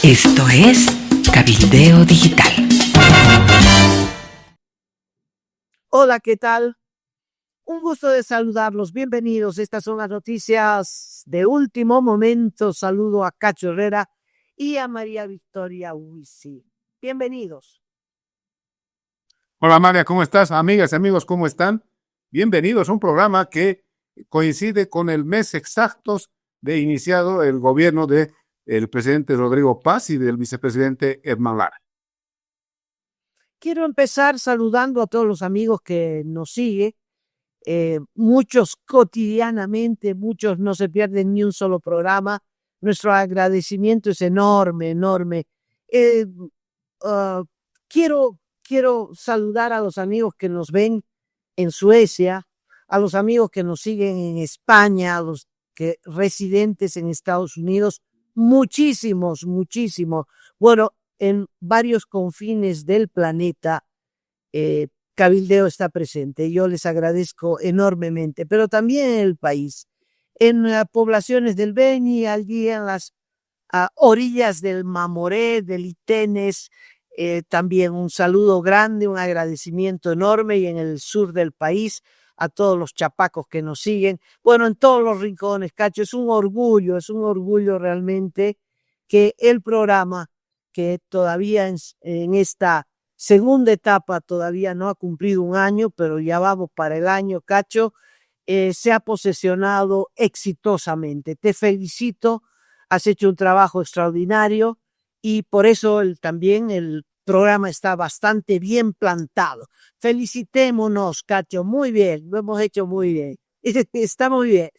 Esto es Cabildeo Digital. Hola, ¿qué tal? Un gusto de saludarlos. Bienvenidos. Estas son las noticias de último momento. Saludo a Cacho Herrera y a María Victoria Huisi. Bienvenidos. Hola María, ¿cómo estás? Amigas y amigos, ¿cómo están? Bienvenidos a un programa que coincide con el mes exactos de iniciado el gobierno del presidente Rodrigo Paz y del vicepresidente Edman Lara. Quiero empezar saludando a todos los amigos que nos siguen. Muchos cotidianamente, muchos no se pierden ni un solo programa. Nuestro agradecimiento es enorme, enorme. Quiero saludar a los amigos que nos ven en Suecia, a los amigos que nos siguen en España, a los que residentes en Estados Unidos, muchísimos. Bueno, en varios confines del planeta, Cabildeo está presente. Yo les agradezco enormemente, pero también en el país, en poblaciones del Beni, allí en las orillas del Mamoré, del Itenes, también un saludo grande, un agradecimiento enorme, y en el sur del país a todos los chapacos que nos siguen. Bueno, en todos los rincones, Cacho, es un orgullo realmente que el programa, que todavía en esta segunda etapa todavía no ha cumplido un año, pero ya vamos para el año, Cacho, se ha posesionado exitosamente. Te felicito, has hecho un trabajo extraordinario y por eso también el programa está bastante bien plantado. Felicitémonos, Cacho, muy bien, lo hemos hecho muy bien. Está muy bien.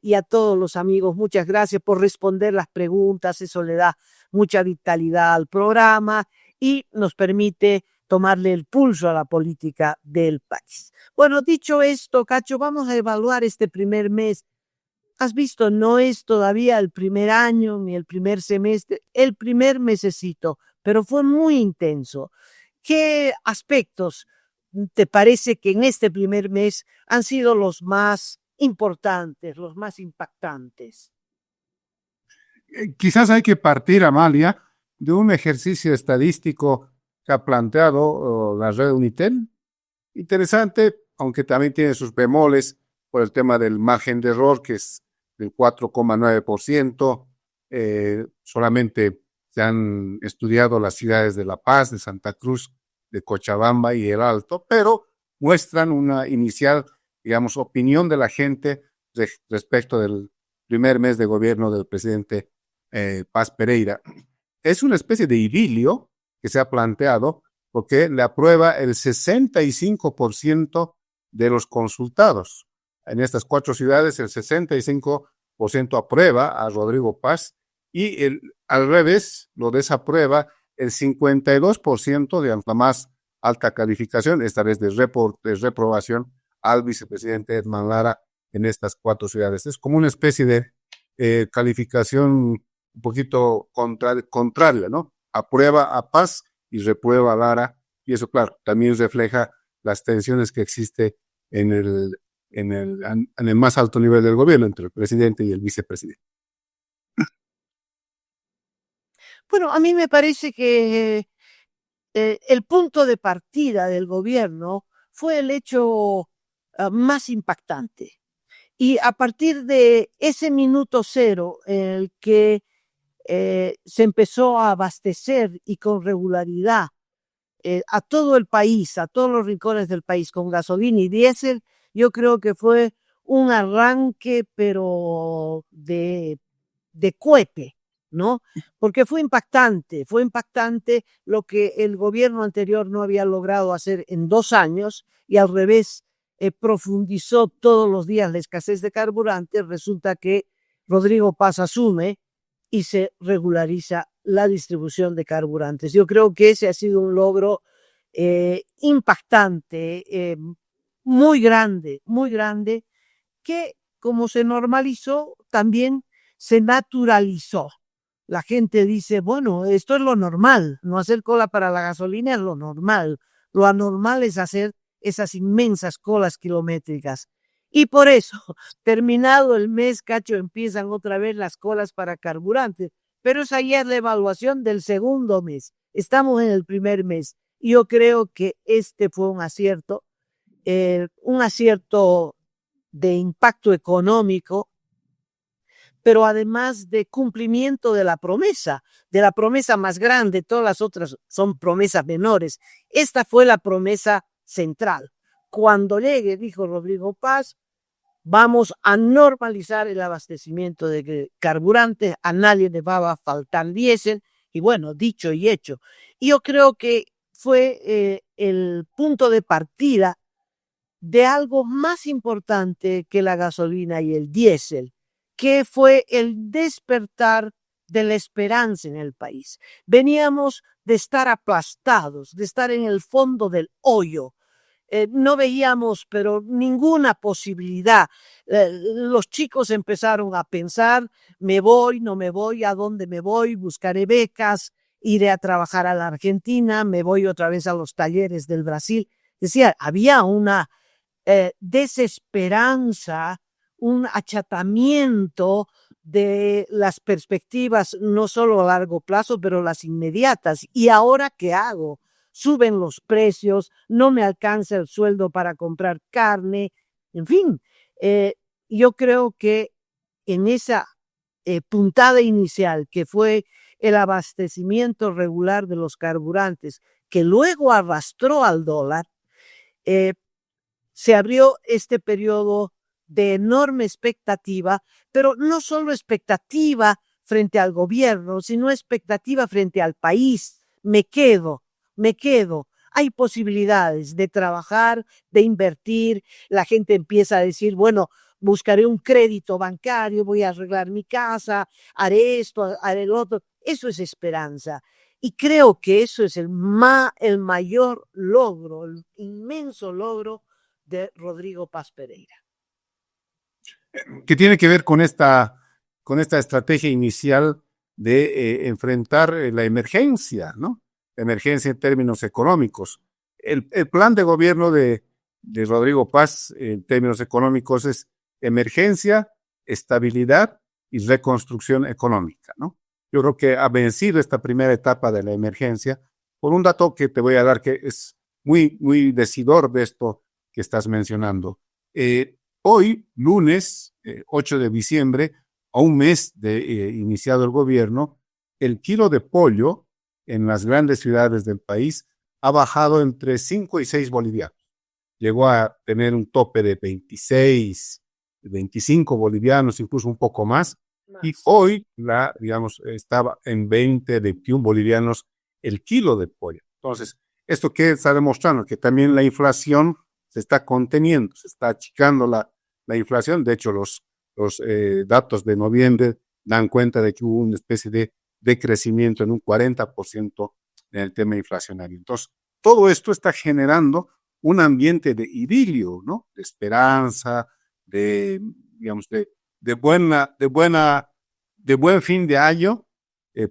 Y a todos los amigos, muchas gracias por responder las preguntas. Eso le da mucha vitalidad al programa y nos permite tomarle el pulso a la política del país. Bueno, dicho esto, Cacho, vamos a evaluar este primer mes. Has visto, no es todavía el primer año ni el primer semestre, el primer mesecito, pero fue muy intenso. ¿Qué aspectos te parece que en este primer mes han sido los más importantes, los más impactantes? Quizás hay que partir, Amalia, de un ejercicio estadístico que ha planteado la red Unitel. Interesante, aunque también tiene sus bemoles por el tema del margen de error, que es del 4,9%. Solamente se han estudiado las ciudades de La Paz, de Santa Cruz, de Cochabamba y El Alto, pero muestran una inicial, digamos, opinión de la gente respecto del primer mes de gobierno del presidente Paz Pereira. Es una especie de idilio que se ha planteado porque le aprueba el 65% de los consultados. En estas 4 ciudades, el 65% aprueba a Rodrigo Paz y al revés lo desaprueba el 52% de la más alta calificación, esta vez de reprobación al vicepresidente Edman Lara en estas 4 ciudades. Es como una especie de calificación un poquito contraria, ¿no? Aprueba a Paz y reprueba a Lara, y eso, claro, también refleja las tensiones que existe en el más alto nivel del gobierno, entre el presidente y el vicepresidente. Bueno, a mí me parece que el punto de partida del gobierno fue el hecho más impactante. Y a partir de ese minuto cero en el que se empezó a abastecer y con regularidad a todo el país, a todos los rincones del país con gasolina y diésel, yo creo que fue un arranque, pero de cohete, ¿no? Porque fue impactante lo que el gobierno anterior no había logrado hacer en 2 años, y al revés, profundizó todos los días la escasez de carburante. Resulta que Rodrigo Paz asume y se regulariza la distribución de carburantes. Yo creo que ese ha sido un logro impactante, muy grande, que como se normalizó, también se naturalizó. La gente dice, bueno, esto es lo normal, no hacer cola para la gasolina es lo normal. Lo anormal es hacer esas inmensas colas kilométricas. Y por eso, terminado el mes, Cacho, empiezan otra vez las colas para carburantes. pero esa ya es la evaluación del segundo mes. Estamos en el primer mes. Y yo creo que este fue un acierto de impacto económico, pero además de cumplimiento de la promesa más grande. Todas las otras son promesas menores. Esta fue la promesa central. Cuando llegue, dijo Rodrigo Paz, vamos a normalizar el abastecimiento de carburantes, a nadie le va a faltar diésel, y bueno, dicho y hecho. Y yo creo que fue el punto de partida de algo más importante que la gasolina y el diésel, que fue el despertar de la esperanza en el país. Veníamos de estar aplastados, de estar en el fondo del hoyo. No veíamos, pero ninguna posibilidad. Los chicos empezaron a pensar, me voy, no me voy, a dónde me voy, buscaré becas, iré a trabajar a la Argentina, me voy otra vez a los talleres del Brasil. Decía, había una desesperanza, un achatamiento de las perspectivas, no solo a largo plazo, pero las inmediatas. ¿Y ahora qué hago? Suben los precios, no me alcanza el sueldo para comprar carne, en fin. Yo creo que en esa puntada inicial, que fue el abastecimiento regular de los carburantes, que luego arrastró al dólar, se abrió este periodo de enorme expectativa, pero no solo expectativa frente al gobierno, sino expectativa frente al país. Me quedo. Hay posibilidades de trabajar, de invertir. La gente empieza a decir, bueno, buscaré un crédito bancario, voy a arreglar mi casa, haré esto, haré lo otro. Eso es esperanza. Y creo que eso es el mayor logro, el inmenso logro de Rodrigo Paz Pereira. Que tiene que ver con esta estrategia inicial de enfrentar la emergencia, ¿no? La emergencia en términos económicos. El plan de gobierno de Rodrigo Paz en términos económicos es emergencia, estabilidad y reconstrucción económica, ¿no? Yo creo que ha vencido esta primera etapa de la emergencia por un dato que te voy a dar que es muy, muy decidor de esto que estás mencionando. Hoy, lunes 8 de diciembre, a un mes de iniciado el gobierno, el kilo de pollo en las grandes ciudades del país ha bajado entre 5 y 6 bolivianos. Llegó a tener un tope de 26, 25 bolivianos, incluso un poco más. Y hoy, estaba en 20, 21 bolivianos el kilo de pollo. Entonces, ¿esto qué está demostrando? Que también la inflación se está conteniendo, se está achicando la inflación. De hecho, los datos de noviembre dan cuenta de que hubo una especie de decrecimiento en un 40% en el tema inflacionario. Entonces, todo esto está generando un ambiente de idilio, ¿no? De esperanza, de buen fin de año,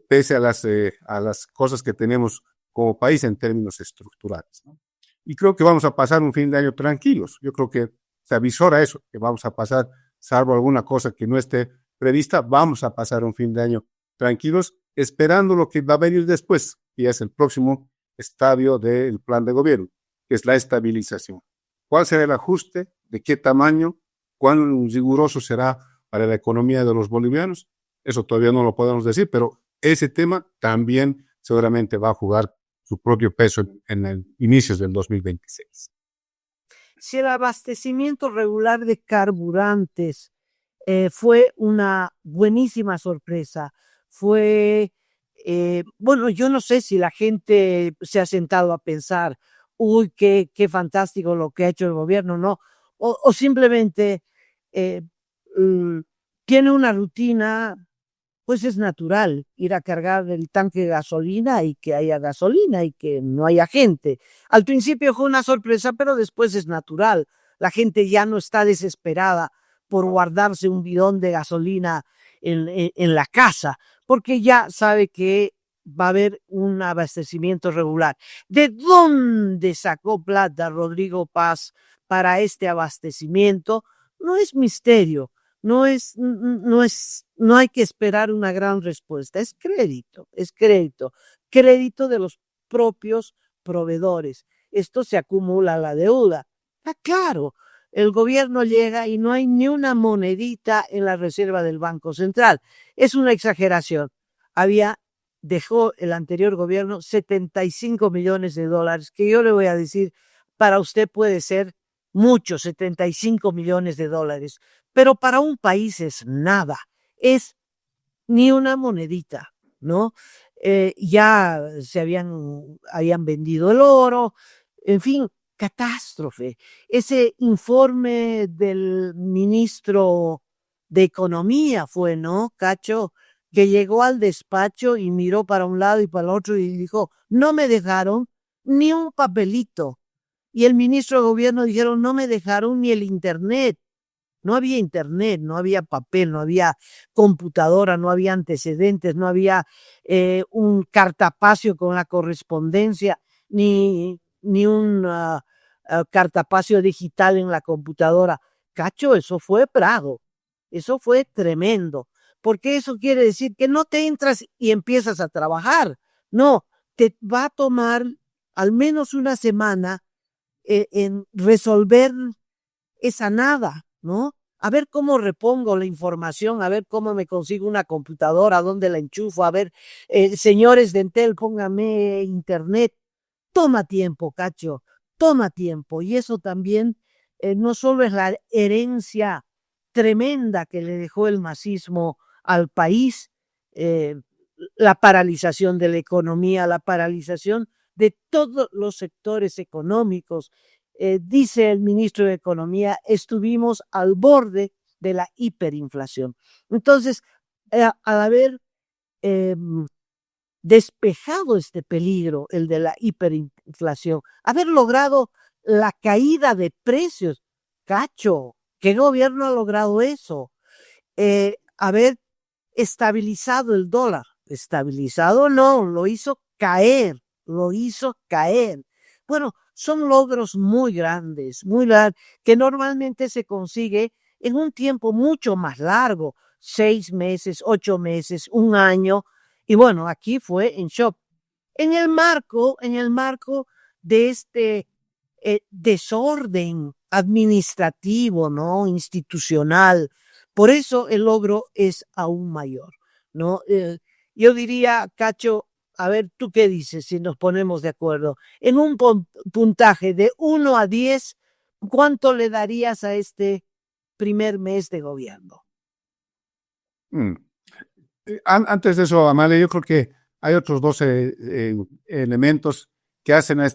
pese a las cosas que tenemos como país en términos estructurales, ¿no? Y creo que vamos a pasar un fin de año tranquilos. Yo creo que se avisora eso, que vamos a pasar, salvo alguna cosa que no esté prevista, vamos a pasar un fin de año tranquilos, esperando lo que va a venir después, que es el próximo estadio del plan de gobierno, que es la estabilización. ¿Cuál será el ajuste? ¿De qué tamaño? ¿Cuán riguroso será para la economía de los bolivianos? Eso todavía no lo podemos decir, pero ese tema también seguramente va a jugar su propio peso en el inicios del 2026. Si el abastecimiento regular de carburantes fue una buenísima sorpresa, bueno, yo no sé si la gente se ha sentado a pensar, uy, qué fantástico lo que ha hecho el gobierno, no, o simplemente tiene una rutina. Pues es natural ir a cargar el tanque de gasolina y que haya gasolina y que no haya gente. Al principio fue una sorpresa, pero después es natural. La gente ya no está desesperada por guardarse un bidón de gasolina en la casa, porque ya sabe que va a haber un abastecimiento regular. ¿De dónde sacó plata Rodrigo Paz para este abastecimiento? No es misterio. no hay que esperar una gran respuesta, es crédito de los propios proveedores. Esto se acumula la deuda. Está claro, el gobierno llega y no hay ni una monedita en la reserva del Banco Central. Es una exageración. Dejó el anterior gobierno 75 millones de dólares, que yo le voy a decir, para usted puede ser mucho, 75 millones de dólares, pero para un país es nada, es ni una monedita, ¿no? Ya habían vendido el oro, en fin, catástrofe. Ese informe del ministro de Economía fue, ¿no, Cacho? Que llegó al despacho y miró para un lado y para el otro y dijo, no me dejaron ni un papelito. Y el ministro de Gobierno dijeron, no me dejaron ni el internet. No había internet, no había papel, no había computadora, no había antecedentes, no había un cartapacio con la correspondencia, ni un cartapacio digital en la computadora. Cacho, eso fue bravo, eso fue tremendo, porque eso quiere decir que no te entras y empiezas a trabajar, no, te va a tomar al menos una semana en resolver esa nada, ¿no? A ver cómo repongo la información, a ver cómo me consigo una computadora, dónde la enchufo, a ver, señores de Entel, póngame internet. Toma tiempo, Cacho, toma tiempo. Y eso también no solo es la herencia tremenda que le dejó el masismo al país, eh, la paralización de la economía, la paralización de todos los sectores económicos. Dice el ministro de Economía, estuvimos al borde de la hiperinflación. Entonces, al haber despejado este peligro, el de la hiperinflación, haber logrado la caída de precios, Cacho, ¿qué gobierno ha logrado eso? Haber estabilizado el dólar, estabilizado no, lo hizo caer. Bueno, son logros muy grandes, que normalmente se consigue en un tiempo mucho más largo, 6 meses, 8 meses, un año, y bueno, aquí fue en shock. En el marco de este desorden administrativo, ¿no? Institucional. Por eso el logro es aún mayor, ¿no? Yo diría, Cacho, a ver, ¿tú qué dices si nos ponemos de acuerdo? En un puntaje de 1 a 10, ¿cuánto le darías a este primer mes de gobierno? Mm. Antes de eso, Amalia, yo creo que hay otros dos elementos que hacen a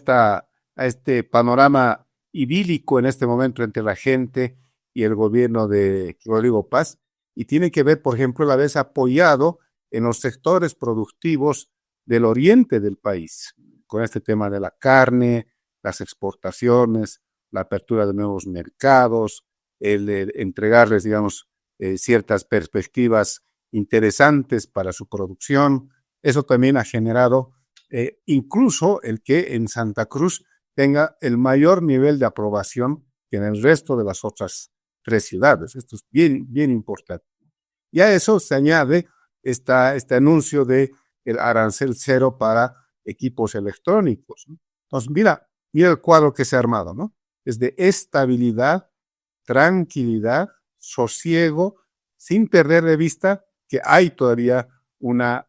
este panorama idílico en este momento entre la gente y el gobierno de Rodrigo Paz, y tiene que ver, por ejemplo, el haberse apoyado en los sectores productivos del oriente del país, con este tema de la carne, las exportaciones, la apertura de nuevos mercados, el entregarles, digamos, ciertas perspectivas interesantes para su producción. Eso también ha generado incluso el que en Santa Cruz tenga el mayor nivel de aprobación que en el resto de las otras 3 ciudades. Esto es bien, bien importante. Y a eso se añade este anuncio de el arancel cero para equipos electrónicos, ¿no? Entonces, mira el cuadro que se ha armado, ¿no? Es de estabilidad, tranquilidad, sosiego, sin perder de vista que hay todavía una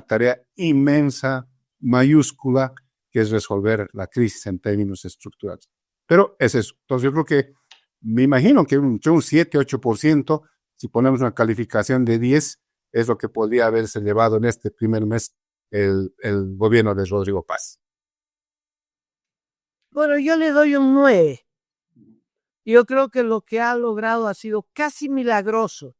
tarea inmensa, mayúscula, que es resolver la crisis en términos estructurales. Pero es eso. Entonces yo creo que, me imagino que entre un 7-8%, si ponemos una calificación de 10, es lo que podría haberse llevado en este primer mes el gobierno de Rodrigo Paz. Bueno, yo le doy un 9. Yo creo que lo que ha logrado ha sido casi milagroso.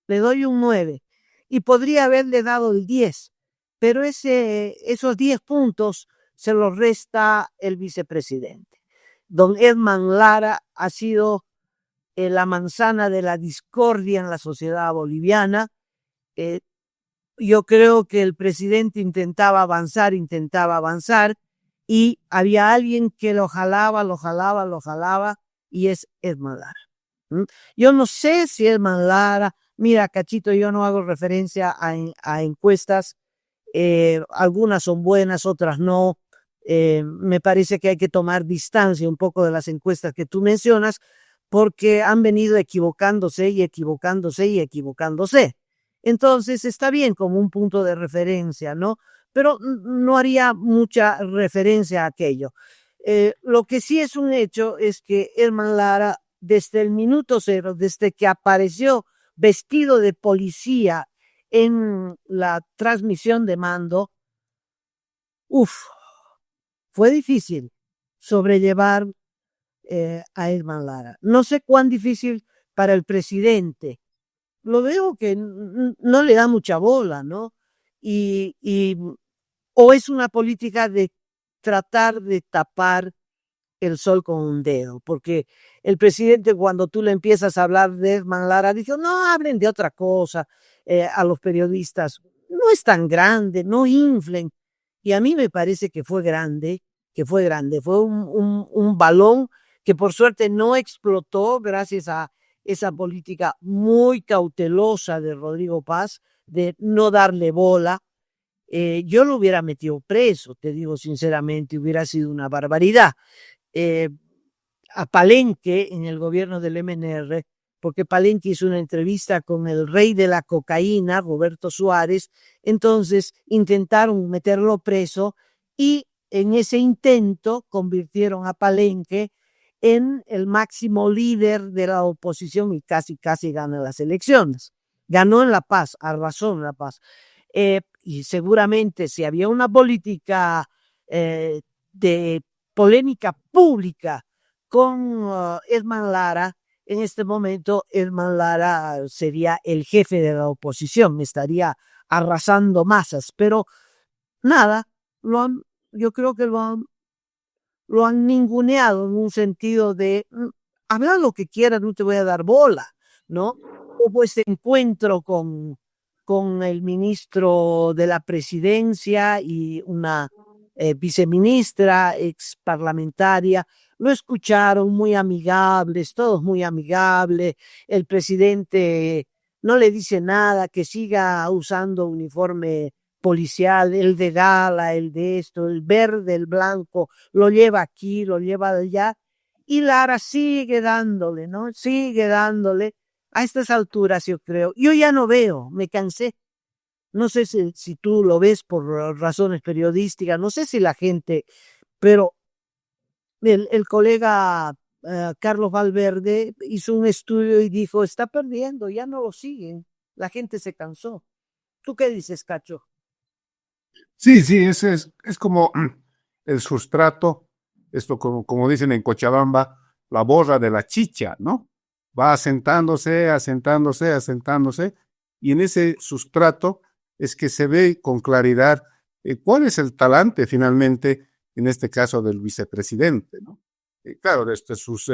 Le doy un 9. Y podría haberle dado el 10, pero esos 10 puntos se los resta el vicepresidente. Don Edman Lara ha sido la manzana de la discordia en la sociedad boliviana. Yo creo que el presidente intentaba avanzar, y había alguien que lo jalaba, y es Edman Lara, ¿Mm? Yo no sé si Edman Lara, mira, Cachito, yo no hago referencia a encuestas, algunas son buenas, otras no. Me parece que hay que tomar distancia un poco de las encuestas que tú mencionas, porque han venido equivocándose y equivocándose y equivocándose. Entonces está bien como un punto de referencia, ¿no? Pero no haría mucha referencia a aquello. Lo que sí es un hecho es que Edman Lara, desde el minuto cero, desde que apareció vestido de policía en la transmisión de mando, uff, fue difícil sobrellevar a Edman Lara. No sé cuán difícil para el presidente. Lo veo que no le da mucha bola, ¿no? Y o es una política de tratar de tapar el sol con un dedo, porque el presidente cuando tú le empiezas a hablar de Edman Lara dice, no, hablen de otra cosa, a los periodistas, no es tan grande, no inflen. Y a mí me parece fue un balón que por suerte no explotó gracias a esa política muy cautelosa de Rodrigo Paz, de no darle bola. Yo lo hubiera metido preso, te digo sinceramente, hubiera sido una barbaridad. Eh, a Palenque en el gobierno del MNR, porque Palenque hizo una entrevista con el rey de la cocaína, Roberto Suárez, entonces intentaron meterlo preso y en ese intento convirtieron a Palenque en el máximo líder de la oposición y casi gana las elecciones. Ganó en La Paz, arrasó en La Paz. Y seguramente si había una política de polémica pública con Edman Lara, en este momento Edman Lara sería el jefe de la oposición, estaría arrasando masas, pero nada, yo creo que lo han ninguneado en un sentido de, habla lo que quieras, no te voy a dar bola, ¿no? Hubo este encuentro con el ministro de la presidencia y una viceministra, ex parlamentaria, lo escucharon muy amigables, todos muy amigables, el presidente no le dice nada, que siga usando uniforme policial, el de gala, el de esto, el verde, el blanco, lo lleva aquí, lo lleva allá, y Lara sigue dándole, ¿no? Sigue dándole. A estas alturas, yo creo, yo ya no veo, me cansé. No sé si tú lo ves por razones periodísticas, no sé si la gente, pero el colega Carlos Valverde hizo un estudio y dijo, está perdiendo, ya no lo siguen, la gente se cansó. ¿Tú qué dices, Cacho? Sí, sí, ese es como el sustrato, esto como dicen en Cochabamba, la borra de la chicha, ¿no? Va asentándose, asentándose, asentándose, y en ese sustrato es que se ve con claridad cuál es el talante finalmente, en este caso del vicepresidente, ¿no? Claro, desde sus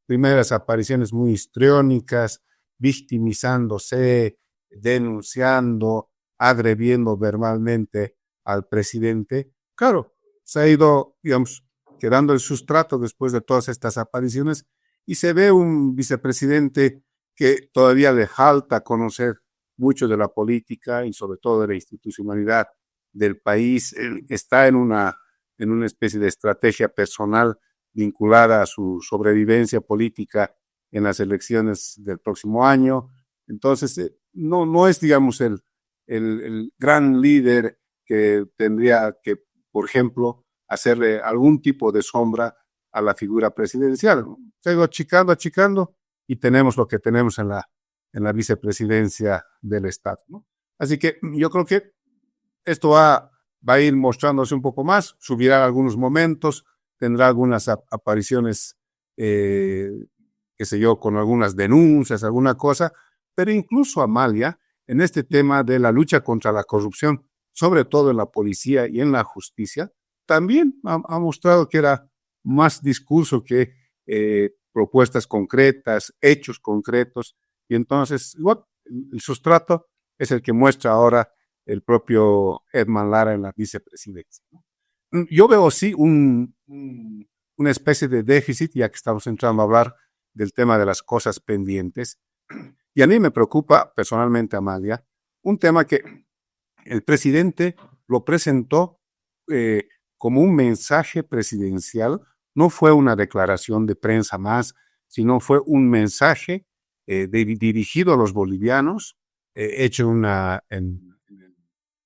primeras apariciones muy histriónicas, victimizándose, denunciando, agrediendo verbalmente al presidente. Claro, se ha ido, digamos, quedando el sustrato después de todas estas apariciones y se ve un vicepresidente que todavía le falta conocer mucho de la política y sobre todo de la institucionalidad del país. Él está en una especie de estrategia personal vinculada a su sobrevivencia política en las elecciones del próximo año. Entonces, no es, digamos, el gran líder que tendría que, por ejemplo, hacerle algún tipo de sombra a la figura presidencial. Se ha ido achicando, achicando y tenemos lo que tenemos en la vicepresidencia del Estado, ¿no? Así que yo creo que esto va a ir mostrándose un poco más, subirá algunos momentos, tendrá algunas apariciones, qué sé yo, con algunas denuncias, alguna cosa, pero incluso Amalia, en este tema de la lucha contra la corrupción, sobre todo en la policía y en la justicia, también ha mostrado que era más discurso que propuestas concretas, hechos concretos, y entonces bueno, el sustrato es el que muestra ahora el propio Edman Lara en la vicepresidencia. Yo veo sí una especie de déficit, ya que estamos entrando a hablar del tema de las cosas pendientes. Y a mí me preocupa personalmente, Amalia, un tema que el presidente lo presentó como un mensaje presidencial, no fue una declaración de prensa más, sino fue un mensaje dirigido a los bolivianos, hecho en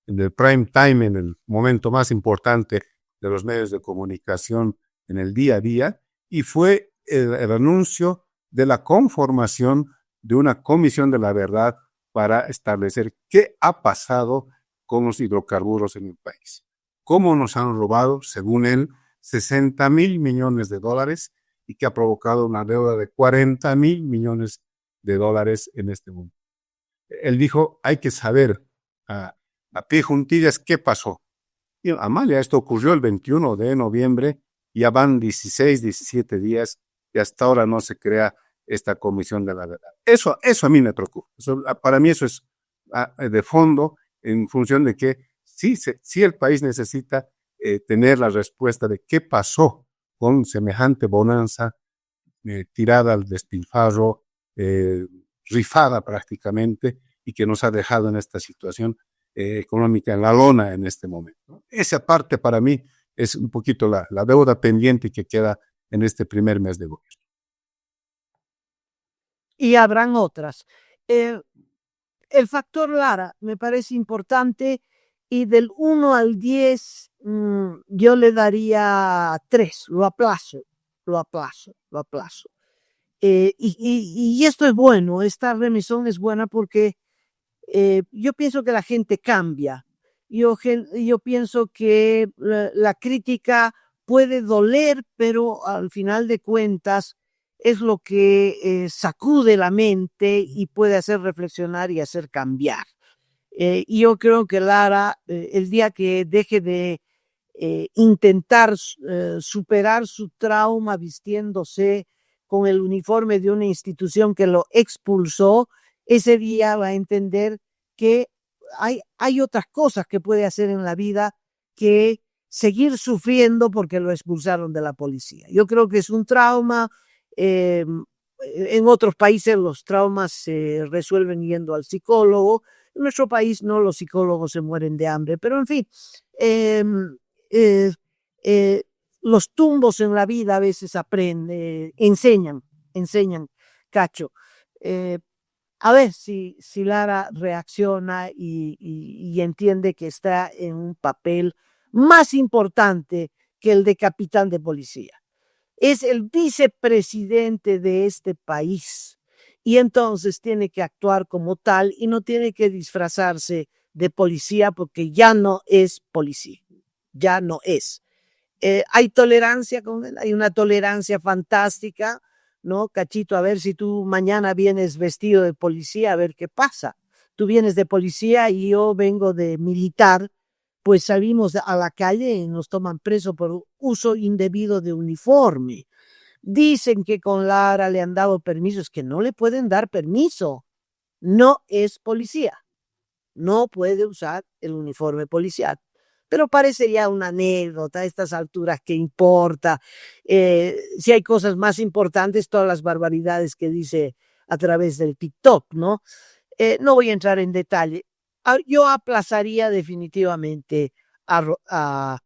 el prime time, en el momento más importante de los medios de comunicación en el día a día, y fue el anuncio de la conformación de una comisión de la verdad para establecer qué ha pasado con los hidrocarburos en el país. Cómo nos han robado, según él, 60,000 millones de dólares y que ha provocado una deuda de 40,000 millones de dólares en este momento. Él dijo, hay que saber a pie juntillas qué pasó. Y Amalia, esto ocurrió el 21 de noviembre, ya van 16, 17 días y hasta ahora no se crea esta comisión de la verdad. Eso a mí me preocupa. Para mí eso es de fondo en función de que sí el país necesita tener la respuesta de qué pasó con semejante bonanza tirada al despilfarro, rifada prácticamente, y que nos ha dejado en esta situación económica en la lona en este momento. Esa parte para mí es un poquito la deuda pendiente que queda en este primer mes de gobierno. Y habrán otras. El factor Lara me parece importante y del 1 al 10 yo le daría 3, lo aplazo. Y esto es bueno, esta remisión es buena porque yo pienso que la gente cambia. Yo pienso que la crítica puede doler, pero al final de cuentas es lo que sacude la mente y puede hacer reflexionar y hacer cambiar. Y yo creo que Lara, el día que deje de intentar superar su trauma vistiéndose con el uniforme de una institución que lo expulsó, ese día va a entender que hay otras cosas que puede hacer en la vida que seguir sufriendo porque lo expulsaron de la policía. Yo creo que es un trauma. En otros países los traumas se resuelven yendo al psicólogo. En nuestro país no, los psicólogos se mueren de hambre, pero en fin, los tumbos en la vida a veces enseñan, Cacho. A ver si Lara reacciona y entiende que está en un papel más importante que el de capitán de policía. Es el vicepresidente de este país y entonces tiene que actuar como tal y no tiene que disfrazarse de policía porque ya no es policía, ya no es. Hay tolerancia con él, hay una tolerancia fantástica, ¿no? Cachito, a ver si tú mañana vienes vestido de policía, a ver qué pasa. Tú vienes de policía y yo vengo de militar, pues salimos a la calle y nos toman preso por uso indebido de uniforme. Dicen que con Lara le han dado permisos, que no le pueden dar permiso. No es policía. No puede usar el uniforme policial. Pero parecería una anécdota a estas alturas, ¿qué importa? Si hay cosas más importantes, todas las barbaridades que dice a través del TikTok, ¿no? No voy a entrar en detalle. Yo aplazaría definitivamente a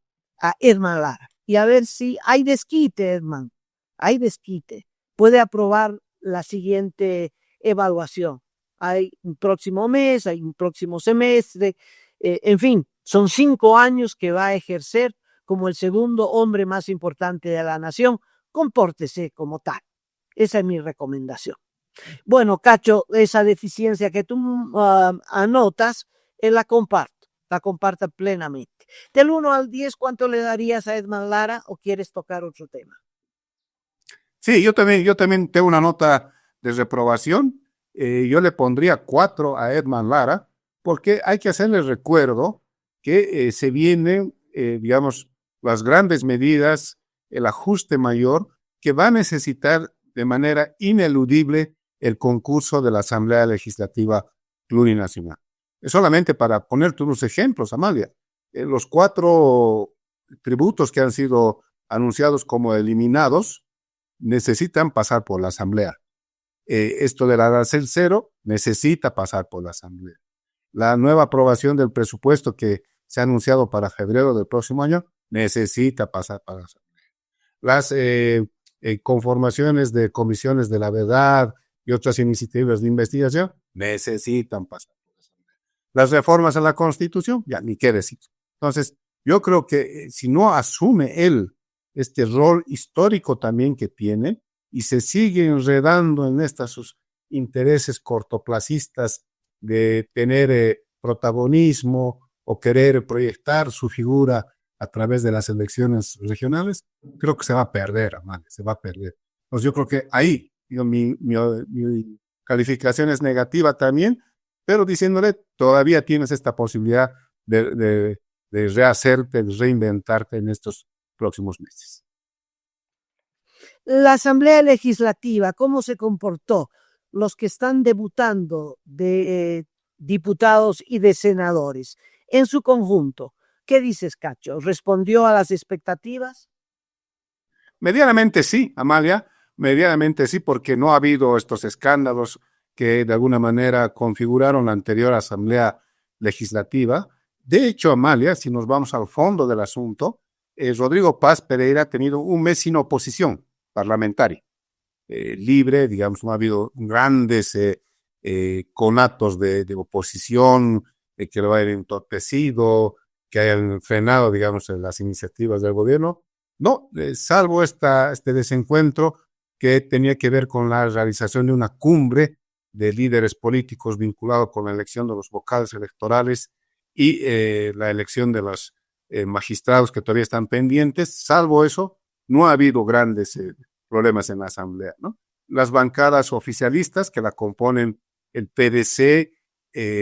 Edman Lara y a ver si hay desquite, Edman. Hay desquite. Puede aprobar la siguiente evaluación. Hay un próximo mes, hay un próximo semestre, en fin, son 5 años que va a ejercer como el segundo hombre más importante de la nación. Compórtese como tal. Esa es mi recomendación. Bueno, Cacho, esa deficiencia que tú anotas, la comparto plenamente. Del 1 al 10, ¿cuánto le darías a Edman Lara o quieres tocar otro tema? Sí, yo también tengo una nota de reprobación. Yo le pondría 4 a Edman Lara, porque hay que hacerle recuerdo que se vienen, digamos, las grandes medidas, el ajuste mayor, que va a necesitar de manera ineludible el concurso de la Asamblea Legislativa Plurinacional. Solamente para ponerte unos ejemplos, Amalia, los 4 tributos que han sido anunciados como eliminados, necesitan pasar por la Asamblea. Esto del arancel cero necesita pasar por la Asamblea. La nueva aprobación del presupuesto que se ha anunciado para febrero del próximo año necesita pasar por la Asamblea. Las conformaciones de comisiones de la verdad y otras iniciativas de investigación necesitan pasar por la Asamblea. Las reformas a la Constitución, ya ni qué decir. Entonces, yo creo que si no asume él este rol histórico también que tiene y se sigue enredando en sus intereses cortoplacistas de tener protagonismo o querer proyectar su figura a través de las elecciones regionales, creo que se va a perder, Amalia, se va a perder. Entonces yo creo que ahí mi calificación es negativa también, pero diciéndole, todavía tienes esta posibilidad de rehacerte, de reinventarte en estos próximos meses. La Asamblea Legislativa, ¿cómo se comportó? Los que están debutando de diputados y de senadores en su conjunto. ¿Qué dices, Cacho? ¿Respondió a las expectativas? Medianamente sí, Amalia, medianamente sí, porque no ha habido estos escándalos que de alguna manera configuraron la anterior Asamblea Legislativa. De hecho, Amalia, si nos vamos al fondo del asunto, Rodrigo Paz Pereira ha tenido un mes sin oposición parlamentaria, libre, digamos, no ha habido grandes conatos de oposición, que lo hayan entorpecido, que hayan frenado, digamos, las iniciativas del gobierno. No, salvo este desencuentro que tenía que ver con la realización de una cumbre de líderes políticos vinculado con la elección de los vocales electorales y la elección de los magistrados que todavía están pendientes. Salvo eso, no ha habido grandes problemas en la Asamblea, ¿no? Las bancadas oficialistas que la componen el PDC,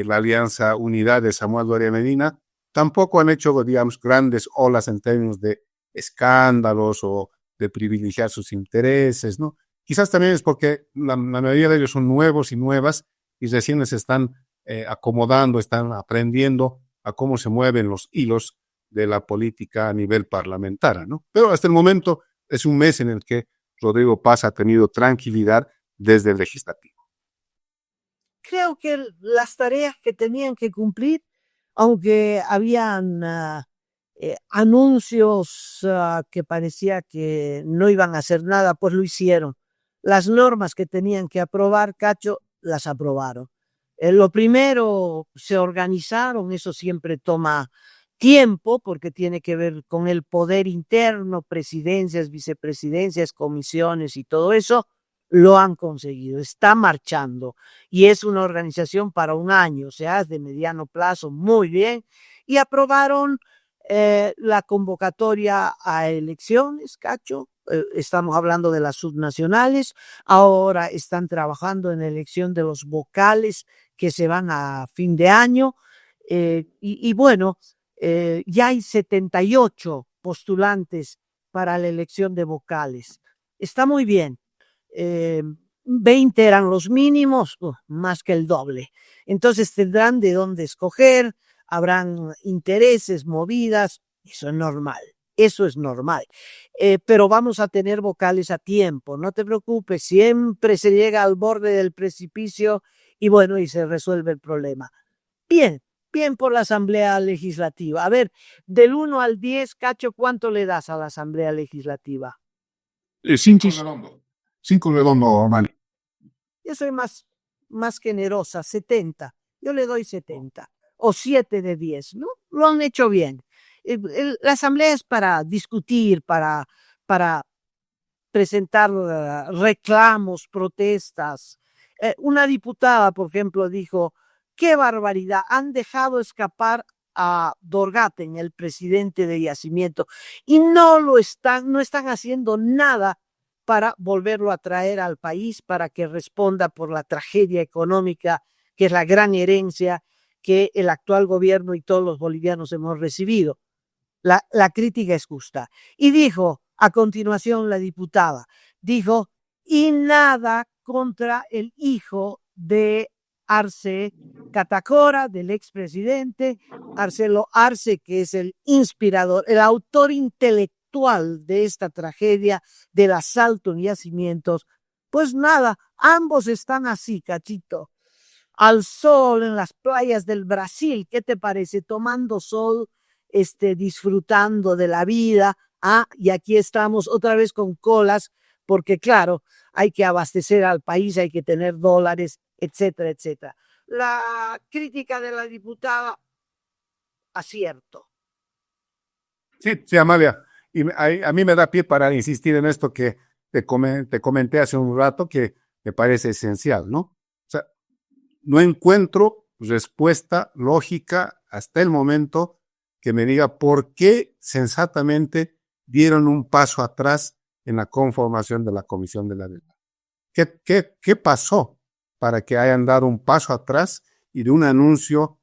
la Alianza Unidad de Samuel Doria Medina, tampoco han hecho, digamos, grandes olas en términos de escándalos o de privilegiar sus intereses, ¿no? Quizás también es porque la mayoría de ellos son nuevos y nuevas y recién se están acomodando, están aprendiendo a cómo se mueven los hilos de la política a nivel parlamentario, ¿no? Pero hasta el momento es un mes en el que Rodrigo Paz ha tenido tranquilidad desde el legislativo. Creo que las tareas que tenían que cumplir, aunque habían anuncios que parecía que no iban a hacer nada, pues lo hicieron. Las normas que tenían que aprobar, Cacho, las aprobaron. Lo primero, se organizaron, eso siempre toma tiempo porque tiene que ver con el poder interno, presidencias, vicepresidencias, comisiones y todo eso. Lo han conseguido, está marchando y es una organización para un año, o sea, es de mediano plazo, muy bien. Y aprobaron la convocatoria a elecciones, Cacho. Estamos hablando de las subnacionales, ahora están trabajando en la elección de los vocales que se van a fin de año y bueno, ya hay 78 postulantes para la elección de vocales. Está muy bien. 20 eran los mínimos, más que el doble. Entonces tendrán de dónde escoger, habrán intereses, movidas, eso es normal. Eso es normal. Pero vamos a tener vocales a tiempo, no te preocupes, siempre se llega al borde del precipicio y bueno, y se resuelve el problema. Bien, bien por la Asamblea Legislativa. A ver, del 1 al 10, Cacho, ¿cuánto le das a la Asamblea Legislativa? 5 redondo. 5 redondo, Mali. Yo soy más generosa, 70. Yo le doy 70 o 7 de 10, ¿no? Lo han hecho bien. La asamblea es para discutir, para presentar reclamos, protestas. Una diputada, por ejemplo, dijo, qué barbaridad, han dejado escapar a Dorgaten, el presidente de Yacimiento, y no están haciendo nada para volverlo a traer al país, para que responda por la tragedia económica, que es la gran herencia que el actual gobierno y todos los bolivianos hemos recibido. La crítica es justa. Y dijo, a continuación la diputada, dijo, y nada contra el hijo de Arce Catacora, del expresidente, Arcelo Arce, que es el inspirador, el autor intelectual actual de esta tragedia del asalto en yacimientos, pues nada, ambos están así, Cachito, al sol en las playas del Brasil. ¿Qué te parece? Tomando sol, disfrutando de la vida. Ah, y aquí estamos otra vez con colas, porque claro, hay que abastecer al país, hay que tener dólares, etcétera, etcétera. La crítica de la diputada, acierto. Sí, sí, Amalia. Y a mí me da pie para insistir en esto que te comenté hace un rato que me parece esencial, ¿no? O sea, no encuentro respuesta lógica hasta el momento que me diga por qué sensatamente dieron un paso atrás en la conformación de la Comisión de la Verdad. ¿Qué pasó para que hayan dado un paso atrás y de un anuncio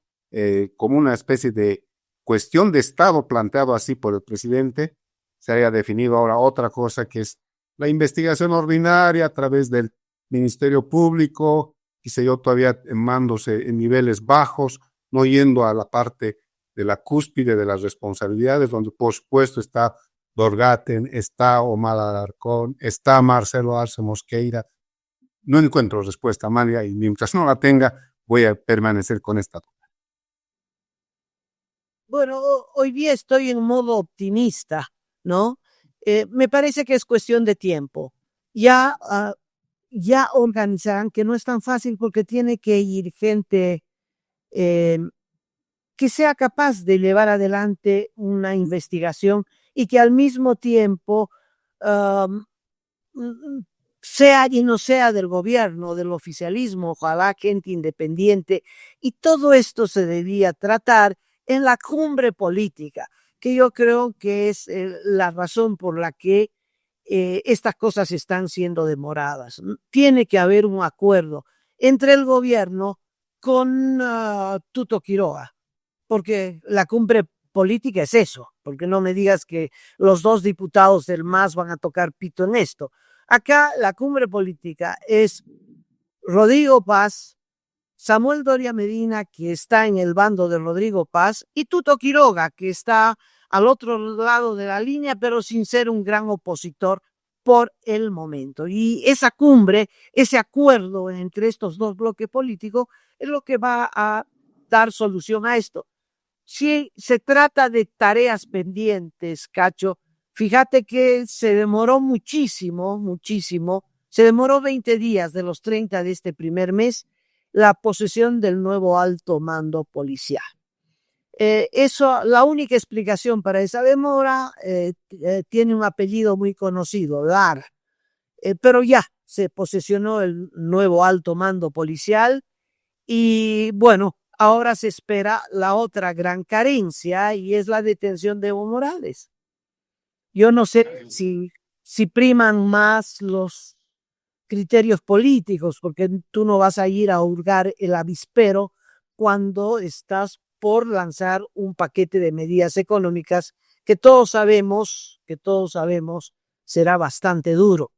como una especie de cuestión de Estado planteado así por el presidente, se haya definido ahora otra cosa que es la investigación ordinaria a través del Ministerio Público, quise yo todavía en mandos en niveles bajos, no yendo a la parte de la cúspide de las responsabilidades, donde por supuesto está Dorgaten, está Omar Alarcón, está Marcelo Arce Mosqueira. No encuentro respuesta, Amalia, y mientras no la tenga, voy a permanecer con esta duda. Bueno, hoy día estoy en modo optimista, ¿no? Me parece que es cuestión de tiempo. Ya, ya organizarán, que no es tan fácil porque tiene que ir gente eh, que sea capaz de llevar adelante una investigación y que al mismo tiempo um, sea y no sea del gobierno, del oficialismo, ojalá gente independiente, y todo esto se debía tratar en la cumbre política, que yo creo que es la razón por la que estas cosas están siendo demoradas. Tiene que haber un acuerdo entre el gobierno con Tuto Quiroga, porque la cumbre política es eso, porque no me digas que los dos diputados del MAS van a tocar pito en esto. Acá la cumbre política es Rodrigo Paz, Samuel Doria Medina, que está en el bando de Rodrigo Paz, y Tuto Quiroga, que está al otro lado de la línea, pero sin ser un gran opositor por el momento. Y esa cumbre, ese acuerdo entre estos dos bloques políticos, es lo que va a dar solución a esto. Si se trata de tareas pendientes, Cacho, fíjate que se demoró muchísimo, muchísimo, se demoró 20 días de los 30 de este primer mes la posesión del nuevo alto mando policial. La única explicación para esa demora tiene un apellido muy conocido, Lar, pero ya se posesionó el nuevo alto mando policial y bueno, ahora se espera la otra gran carencia y es la detención de Evo Morales. Yo no sé si priman más los criterios políticos, porque tú no vas a ir a hurgar el avispero cuando estás por lanzar un paquete de medidas económicas que todos sabemos será bastante duro.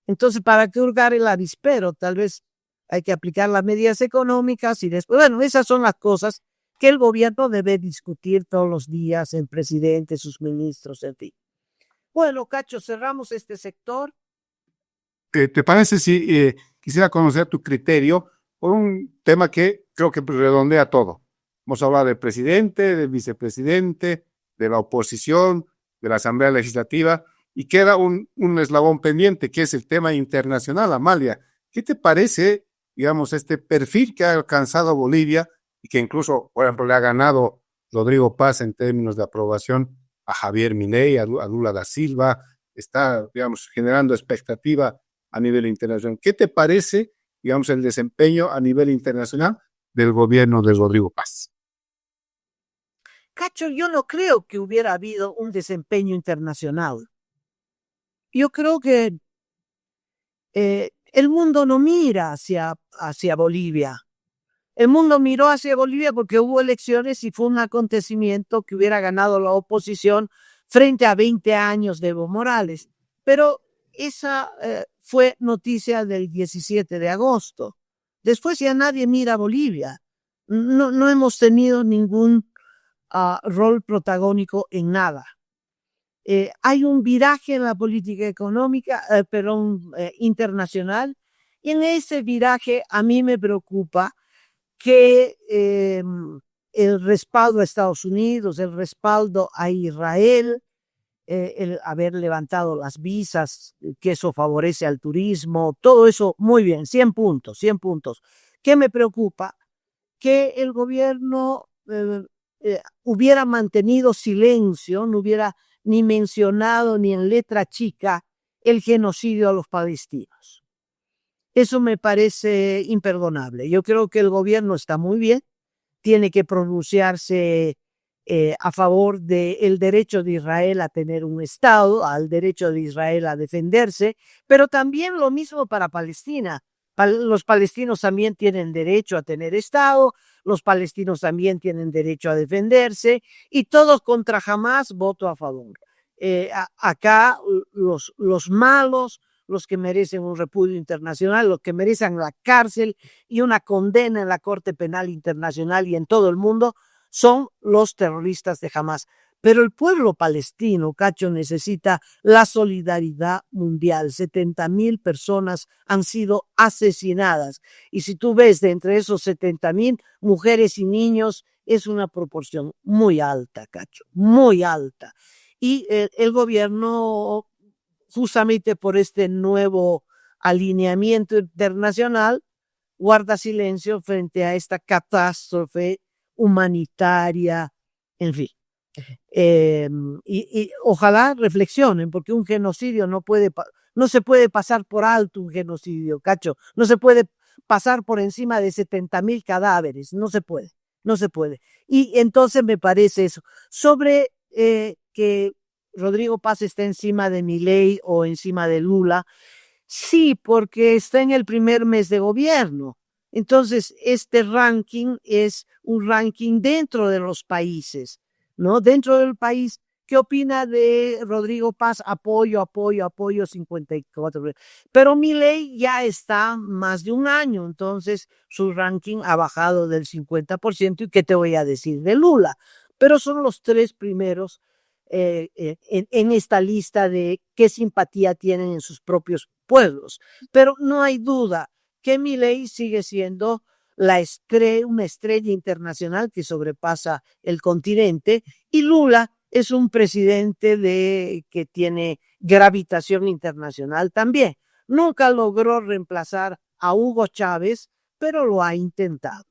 Entonces, ¿para qué hurgar el avispero? Tal vez hay que aplicar las medidas económicas y después, bueno, esas son las cosas que el gobierno debe discutir todos los días, el presidente, sus ministros, en fin. Bueno, Cacho, cerramos este sector. ¿Te parece si quisiera conocer tu criterio por un tema que creo que redondea todo? Hemos hablado del presidente, del vicepresidente, de la oposición, de la Asamblea Legislativa, y queda un eslabón pendiente, que es el tema internacional, Amalia. ¿Qué te parece, digamos, este perfil que ha alcanzado Bolivia y que incluso, por ejemplo, le ha ganado Rodrigo Paz en términos de aprobación a Javier Milei, a Lula da Silva, está, digamos, generando expectativa a nivel internacional? ¿Qué te parece, digamos, el desempeño a nivel internacional del gobierno de Rodrigo Paz? Cacho, yo no creo que hubiera habido un desempeño internacional. Yo creo que el mundo no mira hacia Bolivia. El mundo miró hacia Bolivia porque hubo elecciones y fue un acontecimiento que hubiera ganado la oposición frente a 20 años de Evo Morales. Pero esa fue noticia del 17 de agosto. Después ya nadie mira a Bolivia. No hemos tenido ningún rol protagónico en nada. hay un viraje en la política económica, internacional, y en ese viraje a mí me preocupa que el respaldo a Estados Unidos, el respaldo a Israel, el haber levantado las visas, que eso favorece al turismo, todo eso muy bien, 100 puntos, 100 puntos. ¿Qué me preocupa? Que el gobierno hubiera mantenido silencio, no hubiera ni mencionado ni en letra chica el genocidio a los palestinos. Eso me parece imperdonable. Yo creo que el gobierno está muy bien, tiene que pronunciarse a favor del derecho de Israel a tener un Estado, al derecho de Israel a defenderse, pero también lo mismo para Palestina. Los palestinos también tienen derecho a tener Estado, los palestinos también tienen derecho a defenderse, y todos contra Hamás voto a favor. Acá los malos, los que merecen un repudio internacional, los que merecen la cárcel y una condena en la Corte Penal Internacional y en todo el mundo, son los terroristas de Hamás. Pero el pueblo palestino, Cacho, necesita la solidaridad mundial. 70.000 personas han sido asesinadas. Y si tú ves de entre esos 70.000, mujeres y niños, es una proporción muy alta, Cacho, muy alta. Y el gobierno, justamente por este nuevo alineamiento internacional, guarda silencio frente a esta catástrofe humanitaria, en fin. Y ojalá reflexionen, porque un genocidio no se puede pasar por alto un genocidio, Cacho. No se puede pasar por encima de 70.000 cadáveres. No se puede, no se puede. Y entonces me parece eso. Sobre que Rodrigo Paz está encima de Milei o encima de Lula, sí, porque está en el primer mes de gobierno. Entonces, este ranking es un ranking dentro de los países, ¿no? Dentro del país, ¿qué opina de Rodrigo Paz? Apoyo, 54. Pero Milei ya está más de un año, entonces su ranking ha bajado del 50%. ¿Y qué te voy a decir de Lula? Pero son los tres primeros en esta lista de qué simpatía tienen en sus propios pueblos. Pero no hay duda que Milei sigue siendo una estrella internacional que sobrepasa el continente, y Lula es un presidente que tiene gravitación internacional también. Nunca logró reemplazar a Hugo Chávez, pero lo ha intentado.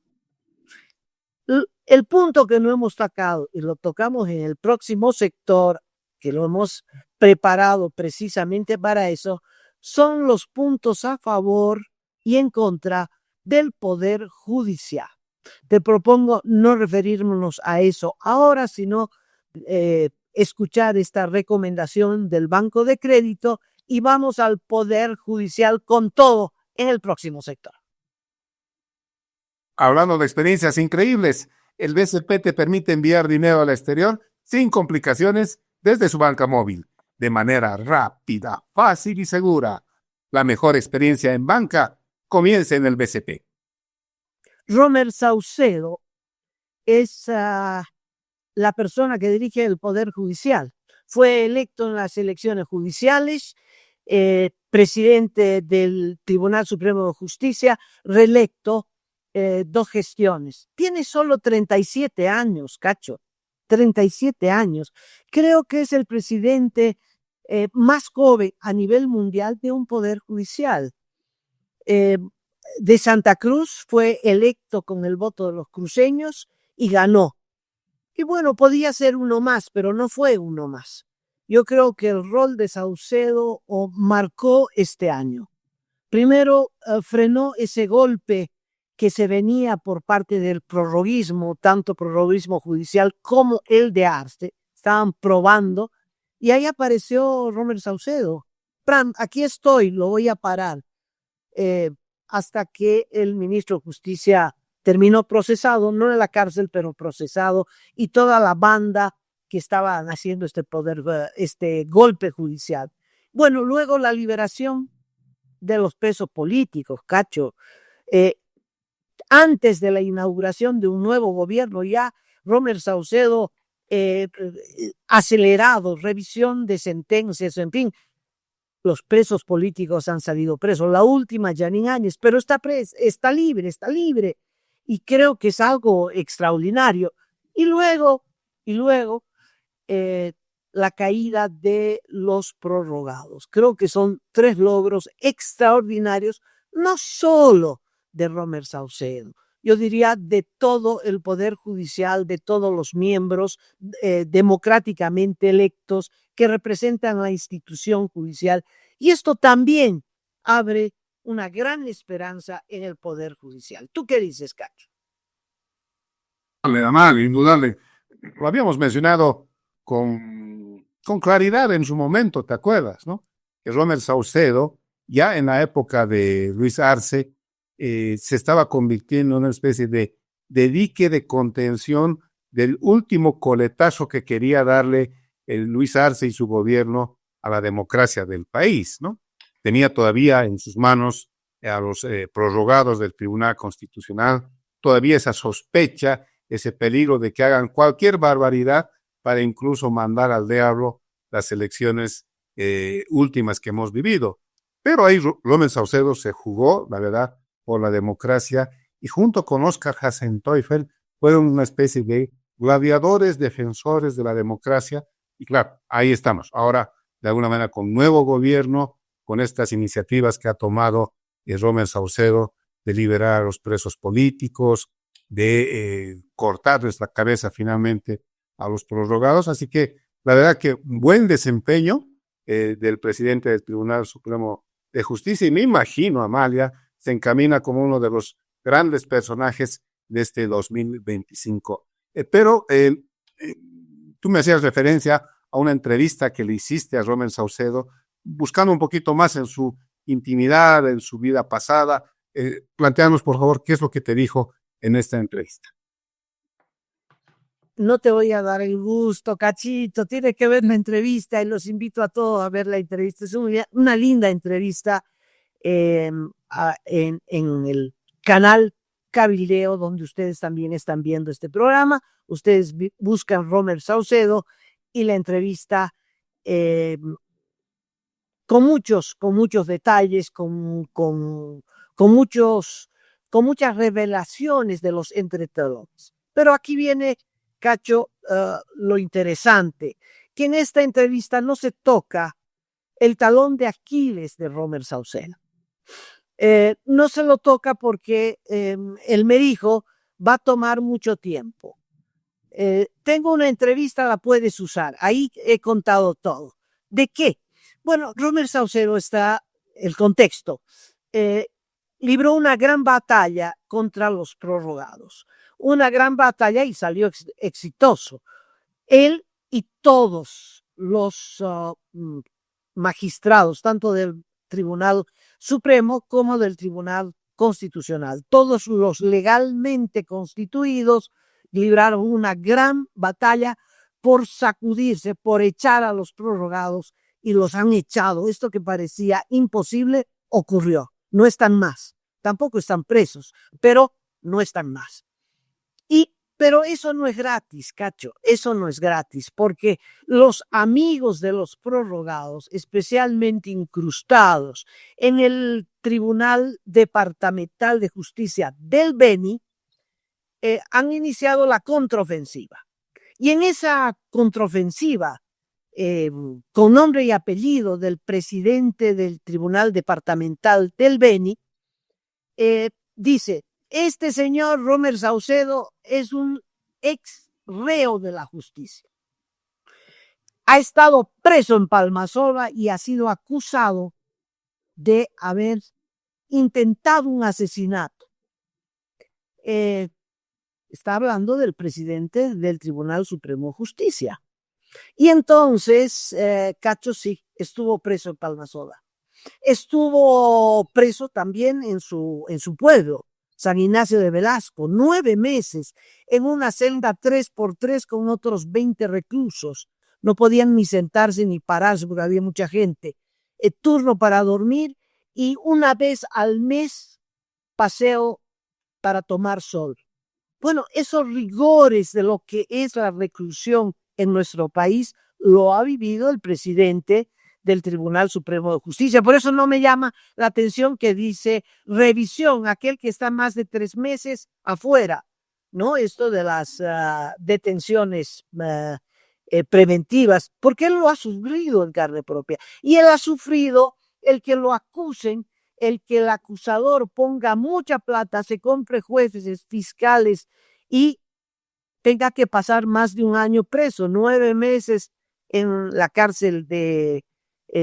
El punto que no hemos tocado, y lo tocamos en el próximo sector, que lo hemos preparado precisamente para eso, son los puntos a favor y en contra del Poder Judicial. Te propongo no referirnos a eso ahora, sino escuchar esta recomendación del Banco de Crédito, y vamos al Poder Judicial con todo en el próximo sector. Hablando de experiencias increíbles, el BCP te permite enviar dinero al exterior sin complicaciones desde su banca móvil, de manera rápida, fácil y segura. La mejor experiencia en banca comienza en el BCP. Romer Saucedo es la persona que dirige el Poder Judicial. Fue electo en las elecciones judiciales, presidente del Tribunal Supremo de Justicia, reelecto 2 gestiones. Tiene solo 37 años, Cacho. 37 años. Creo que es el presidente más joven a nivel mundial de un poder judicial. De Santa Cruz fue electo con el voto de los cruceños y ganó. Y bueno, podía ser uno más, pero no fue uno más. Yo creo que el rol de Saucedo marcó este año. Primero, frenó ese golpe que se venía por parte del prorroguismo, tanto prorroguismo judicial como el de Arce. Estaban probando, y ahí apareció Romer Saucedo. Aquí estoy, lo voy a parar. Hasta que el ministro de Justicia terminó procesado, no en la cárcel, pero procesado, y toda la banda que estaba haciendo este golpe judicial. Bueno, luego la liberación de los presos políticos, Cacho. Antes de la inauguración de un nuevo gobierno, ya Romer Saucedo acelerado, revisión de sentencias, en fin. Los presos políticos han salido presos. La última, Janine Áñez, pero está libre. Y creo que es algo extraordinario. Y luego, la caída de los prorrogados. Creo que son 3 logros extraordinarios, no solo de Romer Saucedo, yo diría de todo el Poder Judicial, de todos los miembros democráticamente electos que representan la institución judicial. Y esto también abre una gran esperanza en el Poder Judicial. ¿Tú qué dices, Cacho? Indudable. Lo habíamos mencionado con claridad en su momento, ¿te acuerdas, no? Que Romer Saucedo, ya en la época de Luis Arce, se estaba convirtiendo en una especie de dique de contención del último coletazo que quería darle el Luis Arce y su gobierno a la democracia del país, ¿no? Tenía todavía en sus manos a los prorrogados del Tribunal Constitucional, todavía esa sospecha, ese peligro de que hagan cualquier barbaridad para incluso mandar al diablo las elecciones últimas que hemos vivido. Pero ahí Romer Saucedo se jugó, la verdad, por la democracia, y junto con Oscar Hasenteufel fueron una especie de gladiadores defensores de la democracia, y claro, ahí estamos, ahora de alguna manera con nuevo gobierno, con estas iniciativas que ha tomado Romer Saucedo de liberar a los presos políticos, de cortarles la cabeza finalmente a los prorrogados, así que la verdad que buen desempeño del presidente del Tribunal Supremo de Justicia, y me imagino, Amalia, se encamina como uno de los grandes personajes de este 2025. Pero tú me hacías referencia a una entrevista que le hiciste a Romer Saucedo, buscando un poquito más en su intimidad, en su vida pasada. Plantéanos, por favor, qué es lo que te dijo en esta entrevista. No te voy a dar el gusto, Cachito, tiene que ver la entrevista y los invito a todos a ver la entrevista. Es una linda entrevista en el canal Cabildeo, donde ustedes también están viendo este programa. Ustedes buscan Romer Saucedo y la entrevista con muchos detalles, con muchas revelaciones de los entretelones. Pero aquí viene, Cacho, lo interesante, que en esta entrevista no se toca el talón de Aquiles de Romer Saucedo. No se lo toca porque él me dijo, va a tomar mucho tiempo. Tengo una entrevista, la puedes usar. Ahí he contado todo. ¿De qué? Bueno, Romer Saucedo está, el contexto, libró una gran batalla contra los prorrogados. Una gran batalla y salió exitoso. Él y todos los magistrados, tanto del Tribunal Supremo como del Tribunal Constitucional, todos los legalmente constituidos, libraron una gran batalla por sacudirse, por echar a los prorrogados, y los han echado. Esto que parecía imposible ocurrió. No están más. Tampoco están presos, pero no están más. Pero eso no es gratis, Cacho. Eso no es gratis, porque los amigos de los prorrogados, especialmente incrustados en el Tribunal Departamental de Justicia del Beni, han iniciado la contraofensiva. Y en esa contraofensiva, con nombre y apellido del presidente del Tribunal Departamental del Beni, dice: este señor Romer Saucedo es un ex reo de la justicia. Ha estado preso en Palmasola y ha sido acusado de haber intentado un asesinato. Está hablando del presidente del Tribunal Supremo de Justicia. Y entonces, Cacho sí, estuvo preso en Palmasola. Estuvo preso también en su pueblo, San Ignacio de Velasco, 9 meses en una celda 3x3 con otros 20 reclusos. No podían ni sentarse ni pararse porque había mucha gente. Turno para dormir y una vez al mes paseo para tomar sol. Bueno, esos rigores de lo que es la reclusión en nuestro país lo ha vivido el presidente del Tribunal Supremo de Justicia. Por eso no me llama la atención que dice revisión, aquel que está más de 3 meses afuera, ¿no? Esto de las detenciones preventivas, porque él lo ha sufrido en carne propia. Y él ha sufrido el que lo acusen, el que el acusador ponga mucha plata, se compre jueces, fiscales y tenga que pasar más de un año preso, 9 meses en la cárcel de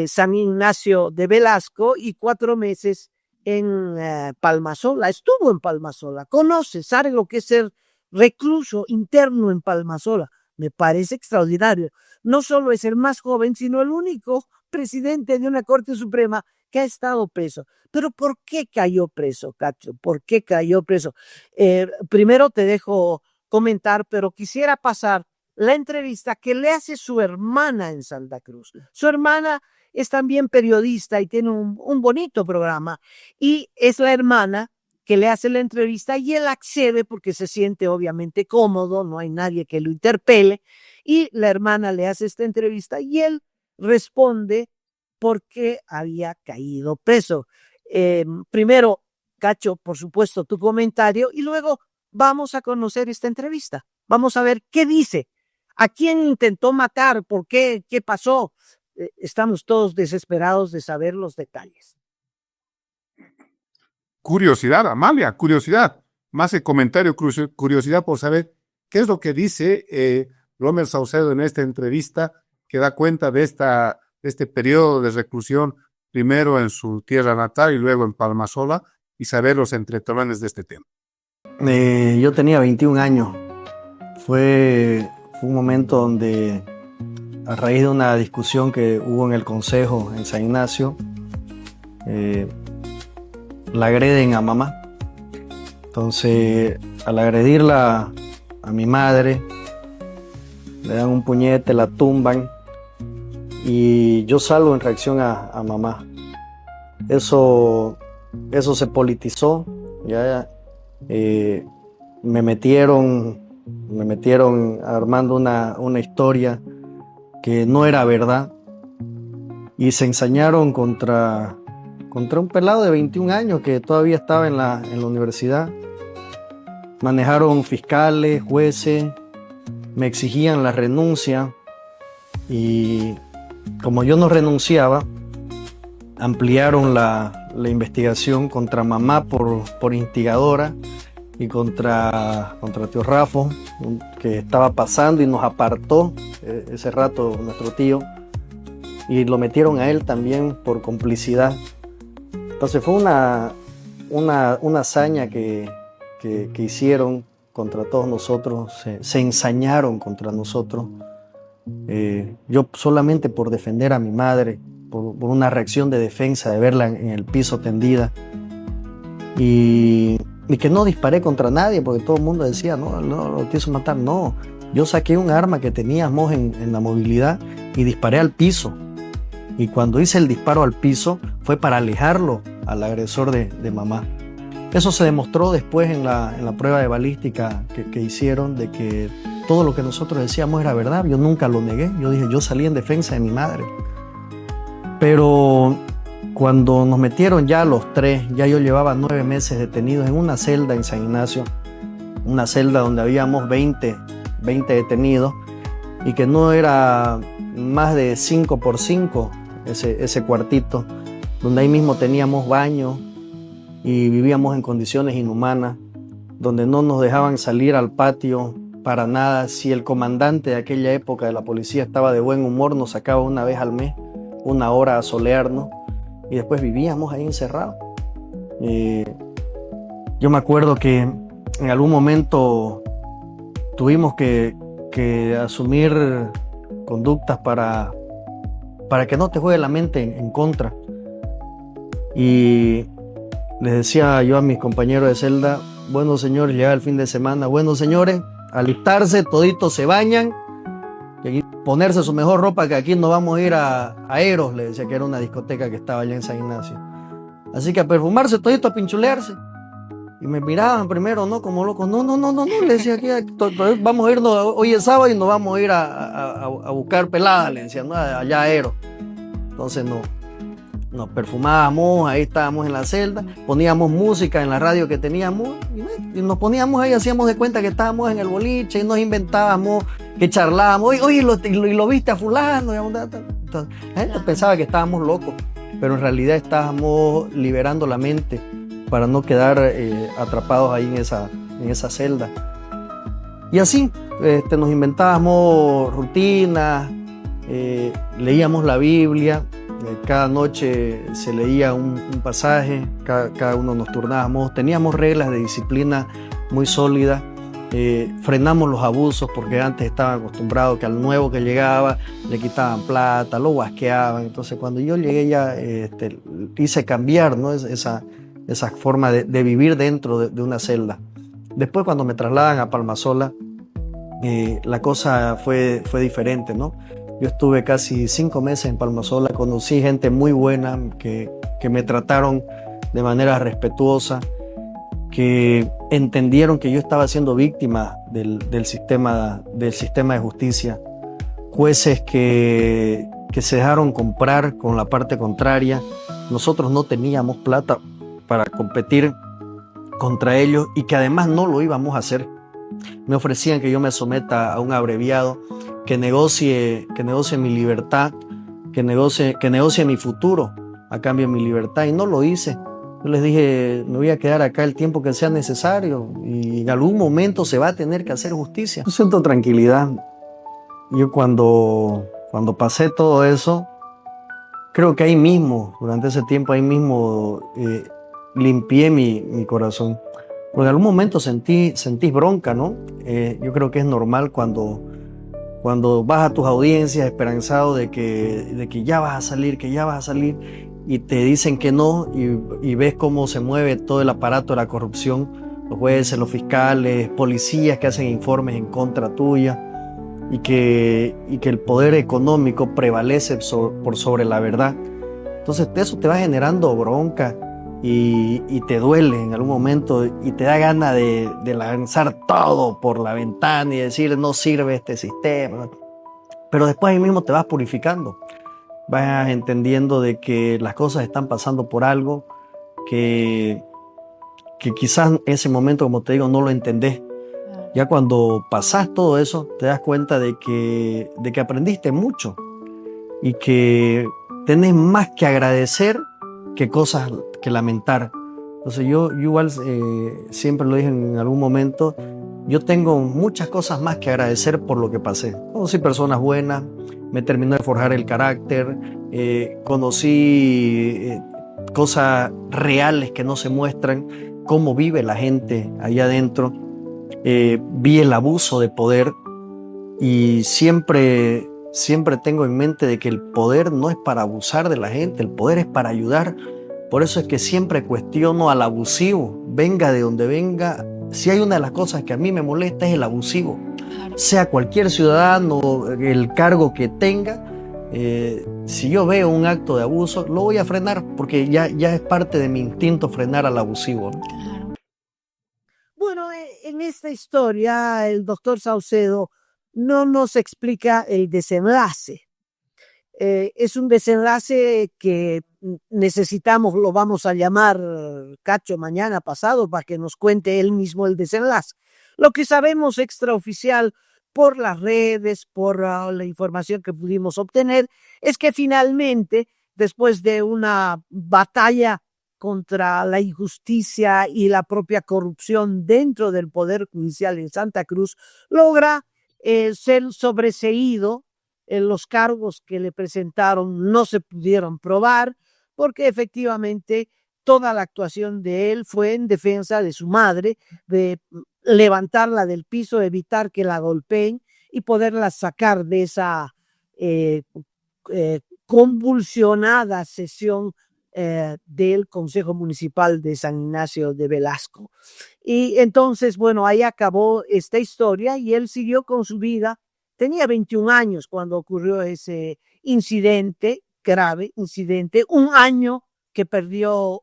San Ignacio de Velasco y 4 meses en Palmasola. Estuvo en Palmasola, conoce, sabe lo que es ser recluso interno en Palmasola. Me parece extraordinario. No solo es el más joven, sino el único presidente de una Corte Suprema que ha estado preso. Pero ¿por qué cayó preso, Cacho? ¿Por qué cayó preso? Primero te dejo comentar, pero quisiera pasar la entrevista que le hace su hermana en Santa Cruz. Su hermana es también periodista y tiene un bonito programa, y es la hermana que le hace la entrevista y él accede porque se siente obviamente cómodo, no hay nadie que lo interpele, y la hermana le hace esta entrevista y él responde por qué había caído preso. Primero, Cacho, por supuesto, tu comentario y luego vamos a conocer esta entrevista. Vamos a ver qué dice, a quién intentó matar, por qué, qué pasó. Estamos todos desesperados de saber los detalles. Curiosidad, Amalia, curiosidad. Más que comentario, curiosidad por saber qué es lo que dice Rommel Saucedo en esta entrevista, que da cuenta de este periodo de reclusión, primero en su tierra natal y luego en Palmasola, y saber los entretelones de este tema. Yo tenía 21 años. Fue un momento donde, a raíz de una discusión que hubo en el Consejo en San Ignacio, la agreden a mamá. Entonces, al agredirla a mi madre, le dan un puñete, la tumban y yo salgo en reacción a mamá. Eso se politizó, ya. Me metieron armando una historia que no era verdad y se ensañaron contra un pelado de 21 años que todavía estaba en la universidad. Manejaron fiscales, jueces, me exigían la renuncia y como yo no renunciaba, ampliaron la investigación contra mamá por instigadora y contra tío Rafo, que estaba pasando y nos apartó ese rato nuestro tío, y lo metieron a él también por complicidad. Entonces fue una hazaña que hicieron contra todos nosotros, se ensañaron contra nosotros. Yo solamente por defender a mi madre, por una reacción de defensa, de verla en el piso tendida, y que no disparé contra nadie, porque todo el mundo decía, no, lo quiso matar. No, yo saqué un arma que teníamos en la movilidad y disparé al piso. Y cuando hice el disparo al piso fue para alejarlo al agresor de mamá. Eso se demostró después en la prueba de balística que hicieron, de que todo lo que nosotros decíamos era verdad. Yo nunca lo negué. Yo dije, yo salí en defensa de mi madre. Pero cuando nos metieron ya los tres, ya yo llevaba 9 meses detenidos en una celda en San Ignacio, una celda donde habíamos 20 detenidos y que no era más de 5 por 5 ese cuartito, donde ahí mismo teníamos baño y vivíamos en condiciones inhumanas, donde no nos dejaban salir al patio para nada. Si el comandante de aquella época de la policía estaba de buen humor, nos sacaba una vez al mes, 1 hora a solearnos, y después vivíamos ahí encerrados. Yo me acuerdo que en algún momento tuvimos que asumir conductas para que no te juegue la mente en contra. Y les decía yo a mis compañeros de celda, bueno señores, llega el fin de semana, bueno señores, alistarse, toditos se bañan, y ponerse su mejor ropa, que aquí nos vamos a ir a Eros, le decía, que era una discoteca que estaba allá en San Ignacio. Así que a perfumarse todito, a pinchulearse. Y me miraban primero, ¿no? Como locos. No, le decía aquí, vamos a irnos, hoy es sábado y nos vamos a ir a buscar peladas, le decían, ¿no? Allá a Ero. Entonces nos perfumábamos, ahí estábamos en la celda, poníamos música en la radio que teníamos y nos poníamos ahí, hacíamos de cuenta que estábamos en el boliche y nos inventábamos, que charlábamos, oye, lo viste a fulano. Entonces, la gente pensaba que estábamos locos, pero en realidad estábamos liberando la mente para no quedar atrapados ahí en esa celda. Y así nos inventábamos rutinas, leíamos la Biblia. Cada noche se leía un pasaje, cada uno nos turnábamos, teníamos reglas de disciplina muy sólidas, frenamos los abusos porque antes estaban acostumbrados que al nuevo que llegaba le quitaban plata, lo guasqueaban. Entonces cuando yo llegué ya hice cambiar, ¿no? esa forma de vivir dentro de una celda. Después cuando me trasladan a Palmasola, la cosa fue diferente, ¿no? Yo estuve casi 5 meses en Palmasola, conocí gente muy buena que me trataron de manera respetuosa, que entendieron que yo estaba siendo víctima del sistema de justicia, jueces que se dejaron comprar con la parte contraria. Nosotros no teníamos plata para competir contra ellos y que además no lo íbamos a hacer. Me ofrecían que yo me someta a un abreviado, que negocie mi libertad, que negocie mi futuro a cambio de mi libertad, y no lo hice. Yo les dije, me voy a quedar acá el tiempo que sea necesario y en algún momento se va a tener que hacer justicia. Yo siento tranquilidad. Yo cuando pasé todo eso, creo que ahí mismo, durante ese tiempo, limpié mi corazón. Porque en algún momento sentí bronca, ¿no? Yo creo que es normal cuando vas a tus audiencias esperanzado de que ya vas a salir, y te dicen que no, y ves cómo se mueve todo el aparato de la corrupción, los jueces, los fiscales, policías que hacen informes en contra tuya, y que el poder económico prevalece por sobre la verdad. Entonces eso te va generando bronca y te duele en algún momento y te da ganas de lanzar todo por la ventana y decir no sirve este sistema. Pero después ahí mismo te vas purificando, vas entendiendo de que las cosas están pasando por algo, que quizás en ese momento, como te digo, no lo entendés. Ya cuando pasás todo eso, te das cuenta de que aprendiste mucho y que tenés más que agradecer que cosas que lamentar. Entonces yo igual siempre lo dije en algún momento, yo tengo muchas cosas más que agradecer por lo que pasé. Conocí personas buenas, me terminó de forjar el carácter, conocí cosas reales que no se muestran, cómo vive la gente allá adentro. Vi el abuso de poder y siempre tengo en mente de que el poder no es para abusar de la gente, el poder es para ayudar. Por eso es que siempre cuestiono al abusivo, venga de donde venga. Si hay una de las cosas que a mí me molesta es el abusivo, sea cualquier ciudadano, el cargo que tenga. Si yo veo un acto de abuso, lo voy a frenar porque ya es parte de mi instinto frenar al abusivo, ¿no? Bueno, en esta historia el doctor Saucedo no nos explica el desenlace. Es un desenlace que necesitamos, lo vamos a llamar Cacho mañana pasado para que nos cuente él mismo el desenlace. Lo que sabemos extraoficial por las redes, por la información que pudimos obtener, es que finalmente, después de una batalla contra la injusticia y la propia corrupción dentro del Poder Judicial en Santa Cruz, logra ser sobreseído. Los cargos que le presentaron no se pudieron probar porque efectivamente toda la actuación de él fue en defensa de su madre, de levantarla del piso, evitar que la golpeen y poderla sacar de esa convulsionada sesión del Consejo Municipal de San Ignacio de Velasco. Y entonces, bueno, ahí acabó esta historia y él siguió con su vida. Tenía 21 años cuando ocurrió ese incidente, grave incidente,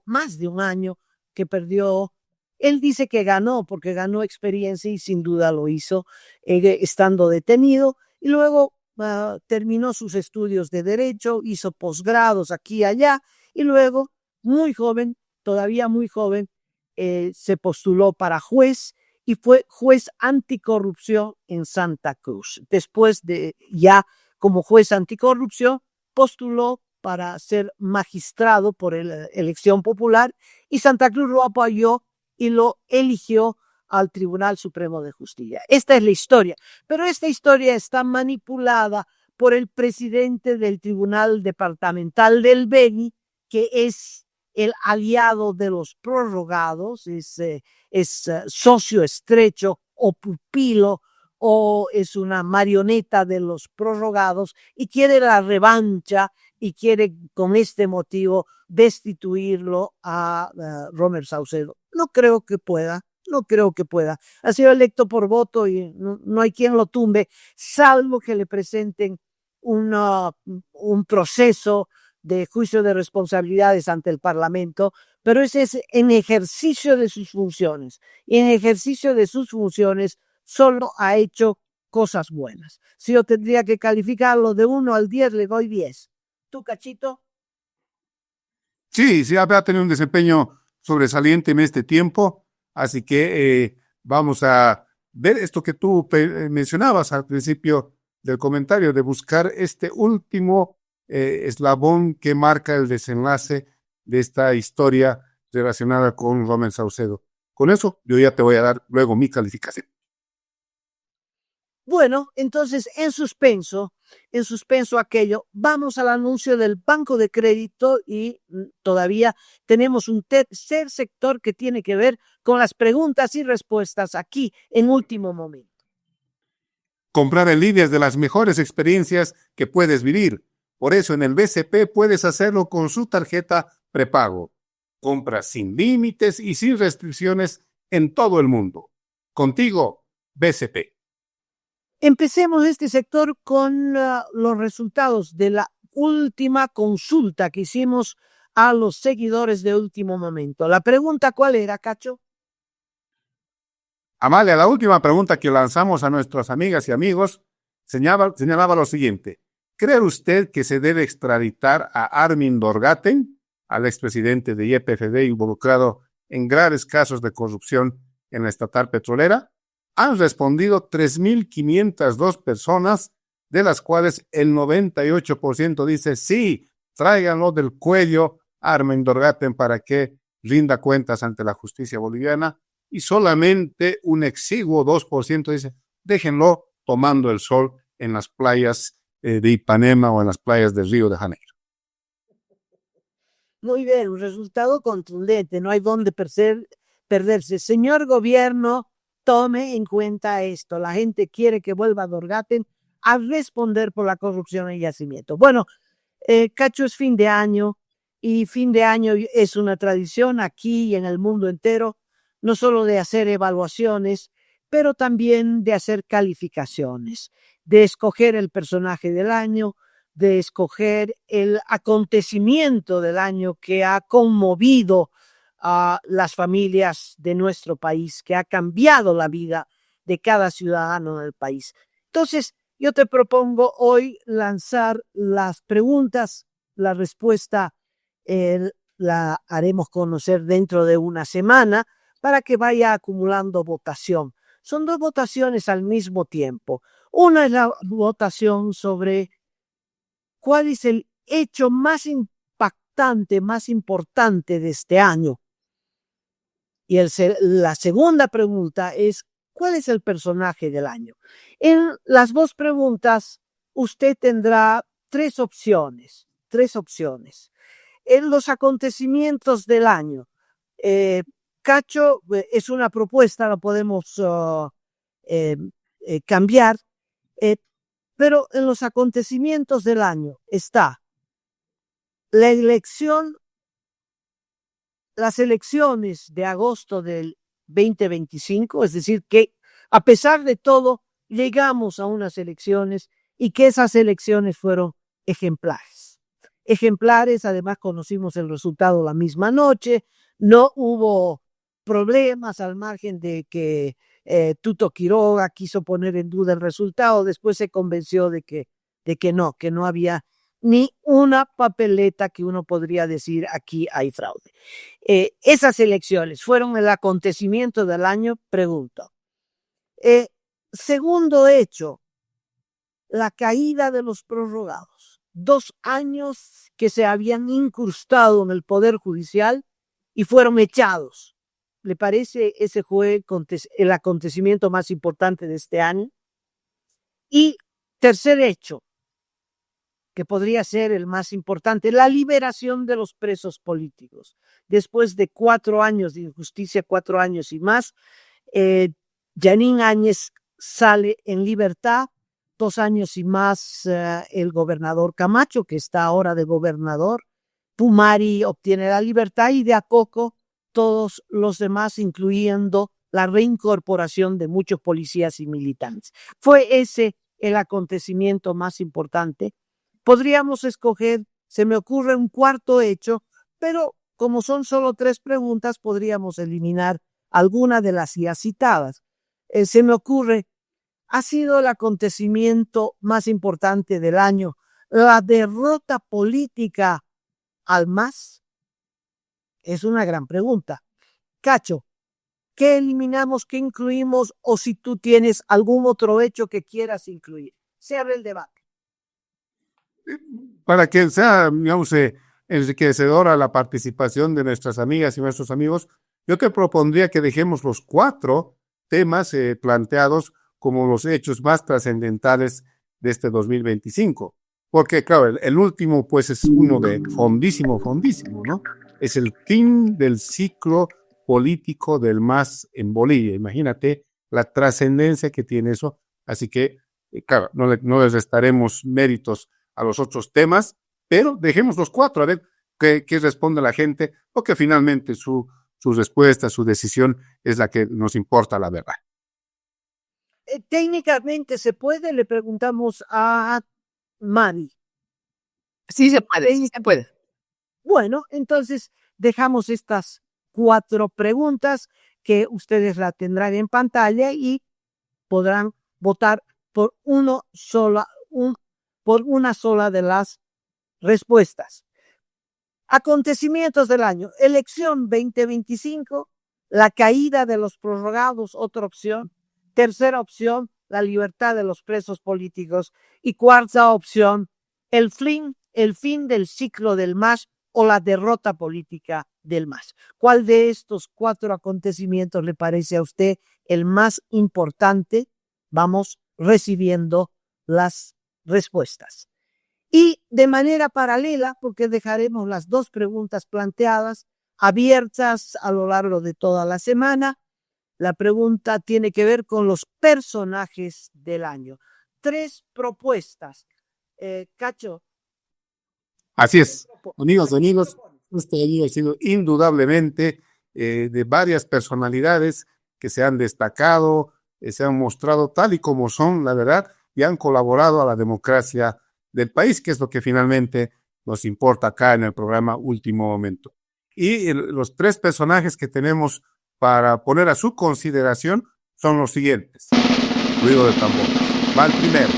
más de un año que perdió Él dice que ganó porque ganó experiencia y sin duda lo hizo estando detenido y luego terminó sus estudios de derecho, hizo posgrados aquí y allá y luego, muy joven, todavía muy joven, se postuló para juez y fue juez anticorrupción en Santa Cruz. Después de ya como juez anticorrupción, postuló para ser magistrado por elección popular y Santa Cruz lo apoyó y lo eligió al Tribunal Supremo de Justicia. Esta es la historia, pero esta historia está manipulada por el presidente del Tribunal Departamental del Beni, que es el aliado de los prorrogados, es socio estrecho o pupilo o es una marioneta de los prorrogados y quiere la revancha y quiere con este motivo destituirlo a Romer Saucedo. No creo que pueda. Ha sido electo por voto y no hay quien lo tumbe, salvo que le presenten un proceso de juicio de responsabilidades ante el Parlamento, pero ese es en ejercicio de sus funciones. Y en ejercicio de sus funciones solo ha hecho cosas buenas. Si yo tendría que calificarlo de 1 al 10, le doy 10. ¿Tú, Cachito? Sí, ha tenido un desempeño sobresaliente en este tiempo, así que vamos a ver esto que tú mencionabas al principio del comentario, de buscar este último eslabón que marca el desenlace de esta historia relacionada con Romer Saucedo. Con eso, yo ya te voy a dar luego mi calificación. Bueno, entonces en suspenso aquello, vamos al anuncio del banco de crédito y todavía tenemos un tercer sector que tiene que ver con las preguntas y respuestas aquí en último momento. Comprar en línea es de las mejores experiencias que puedes vivir. Por eso en el BCP puedes hacerlo con su tarjeta prepago. Compra sin límites y sin restricciones en todo el mundo. Contigo, BCP. Empecemos este sector con los resultados de la última consulta que hicimos a los seguidores de último momento. La pregunta, ¿cuál era, Cacho? Amalia, la última pregunta que lanzamos a nuestras amigas y amigos señalaba lo siguiente. ¿Cree usted que se debe extraditar a Armin Dorgaten, al expresidente de YPFD involucrado en graves casos de corrupción en la estatal petrolera? Han respondido 3.502 personas, de las cuales el 98% dice sí, tráiganlo del cuello a Armin Dorgaten para que rinda cuentas ante la justicia boliviana, y solamente un exiguo 2% dice déjenlo tomando el sol en las playas de Ipanema o en las playas de Río de Janeiro. Muy bien, un resultado contundente, no hay dónde perderse. Señor gobierno, tome en cuenta esto. La gente quiere que vuelva Dorgaten a responder por la corrupción en yacimiento. Bueno, Cacho, es fin de año y fin de año es una tradición aquí y en el mundo entero, no solo de hacer evaluaciones, pero también de hacer calificaciones, de escoger el personaje del año, de escoger el acontecimiento del año que ha conmovido a las familias de nuestro país, que ha cambiado la vida de cada ciudadano del país. Entonces, yo te propongo hoy lanzar las preguntas, la respuesta la haremos conocer dentro de una semana para que vaya acumulando votación. Son 2 votaciones al mismo tiempo. Una es la votación sobre cuál es el hecho más impactante, más importante de este año. Y la segunda pregunta es, ¿cuál es el personaje del año? En las 2 preguntas, usted tendrá 3 opciones. En los acontecimientos del año, Cacho, es una propuesta, la podemos cambiar, pero en los acontecimientos del año está la elección, las elecciones de agosto del 2025, es decir, que a pesar de todo llegamos a unas elecciones y que esas elecciones fueron ejemplares. Además conocimos el resultado la misma noche, no hubo problemas, al margen de que Tuto Quiroga quiso poner en duda el resultado, después se convenció de que no había ni una papeleta que uno podría decir aquí hay fraude. Esas elecciones fueron el acontecimiento del año, pregunto. Segundo hecho, la caída de los prorrogados. 2 años que se habían incrustado en el Poder Judicial y fueron echados. ¿Le parece ese fue el acontecimiento más importante de este año? Y tercer hecho, que podría ser el más importante, la liberación de los presos políticos. Después de 4 años de injusticia, 4 años y más, Jeanine Áñez sale en libertad. 2 años y más el gobernador Camacho, que está ahora de gobernador. Pumari obtiene la libertad y de a poco todos los demás, incluyendo la reincorporación de muchos policías y militantes. Fue ese el acontecimiento más importante. Podríamos escoger, se me ocurre un cuarto hecho, pero como son solo 3 preguntas, podríamos eliminar alguna de las ya citadas. Se me ocurre, ha sido el acontecimiento más importante del año la derrota política al MAS. Es una gran pregunta. Cacho, ¿qué eliminamos, qué incluimos, o si tú tienes algún otro hecho que quieras incluir? Se abre el debate. Para que sea, digamos, enriquecedora la participación de nuestras amigas y nuestros amigos, yo te propondría que dejemos los 4 temas planteados como los hechos más trascendentales de este 2025. Porque, claro, el último, pues, es uno de fondísimo, ¿no? Es el fin del ciclo político del MAS en Bolivia. Imagínate la trascendencia que tiene eso. Así que, claro, no les restaremos méritos a los otros temas, pero dejemos los 4, a ver qué responde la gente, porque finalmente su respuesta, su decisión es la que nos importa, la verdad. Técnicamente se puede, le preguntamos a Mari. Sí se puede, sí se puede. Bueno, entonces dejamos estas 4 preguntas que ustedes la tendrán en pantalla y podrán votar por una sola de las respuestas. Acontecimientos del año. Elección 2025, la caída de los prorrogados, otra opción. Tercera opción, la libertad de los presos políticos. Y cuarta opción, el fin del ciclo del MAS o la derrota política del MAS. ¿Cuál de estos 4 acontecimientos le parece a usted el más importante? Vamos recibiendo las respuestas. Y de manera paralela, porque dejaremos las 2 preguntas planteadas abiertas a lo largo de toda la semana, la pregunta tiene que ver con los personajes del año. 3 propuestas. Cacho. Así es, amigos, este año ha sido indudablemente de varias personalidades que se han destacado, se han mostrado tal y como son, la verdad, y han colaborado a la democracia del país, que es lo que finalmente nos importa acá en el programa Último Momento. Y los 3 personajes que tenemos para poner a su consideración son los siguientes. Ruido de tambores. Va el primero.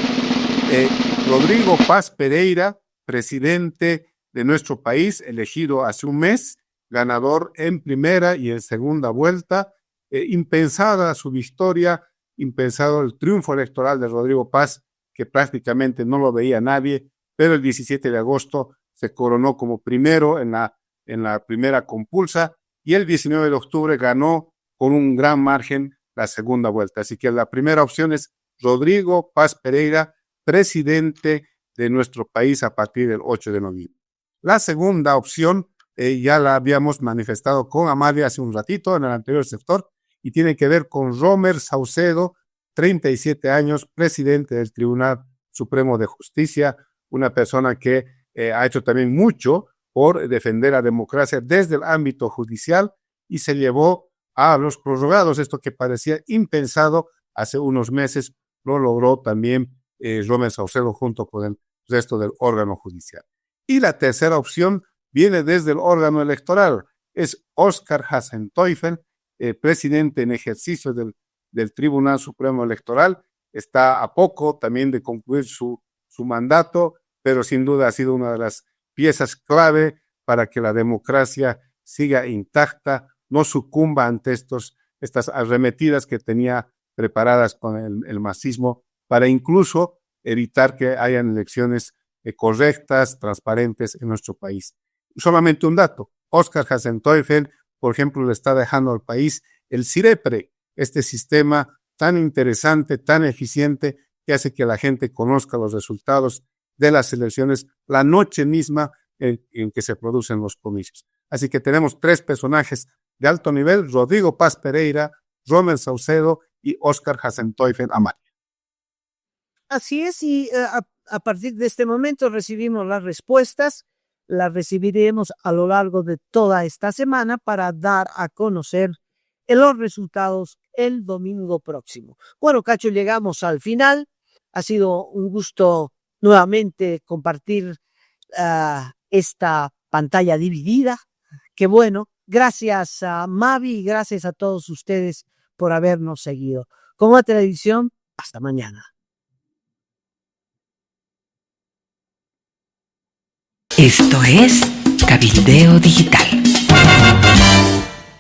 Rodrigo Paz Pereira, presidente de nuestro país, elegido hace un mes, ganador en primera y en segunda vuelta. Impensada su victoria, impensado el triunfo electoral de Rodrigo Paz, que prácticamente no lo veía nadie, pero el 17 de agosto se coronó como primero en la primera compulsa y el 19 de octubre ganó con un gran margen la segunda vuelta. Así que la primera opción es Rodrigo Paz Pereira, presidente de nuestro país a partir del 8 de noviembre. La segunda opción ya la habíamos manifestado con Amalia hace un ratito en el anterior sector y tiene que ver con Romer Saucedo, 37 años, presidente del Tribunal Supremo de Justicia, una persona que ha hecho también mucho por defender la democracia desde el ámbito judicial y se llevó a los prorrogados, esto que parecía impensado hace unos meses, lo logró también Romer Saucedo junto con el resto del órgano judicial. Y la tercera opción viene desde el órgano electoral, es Oscar Hassenteufel, presidente en ejercicio del Tribunal Supremo Electoral. Está a poco también de concluir su mandato, pero sin duda ha sido una de las piezas clave para que la democracia siga intacta, no sucumba ante estas arremetidas que tenía preparadas con el masismo para incluso evitar que hayan elecciones correctas, transparentes en nuestro país. Solamente un dato, Oscar Hassenteufel, por ejemplo, le está dejando al país el CIREPRE, este sistema tan interesante, tan eficiente, que hace que la gente conozca los resultados de las elecciones la noche misma en que se producen los comicios. Así que tenemos 3 personajes de alto nivel: Rodrigo Paz Pereira, Rommel Saucedo y Oscar Hassenteufel Amalia. Así es, y a partir de este momento recibimos las respuestas, las recibiremos a lo largo de toda esta semana para dar a conocer los resultados el domingo próximo. Bueno, Cacho, llegamos al final. Ha sido un gusto nuevamente compartir esta pantalla dividida. Qué bueno. Gracias a Mavi y gracias a todos ustedes por habernos seguido. Como a televisión, hasta mañana. Esto es Cabildeo Digital.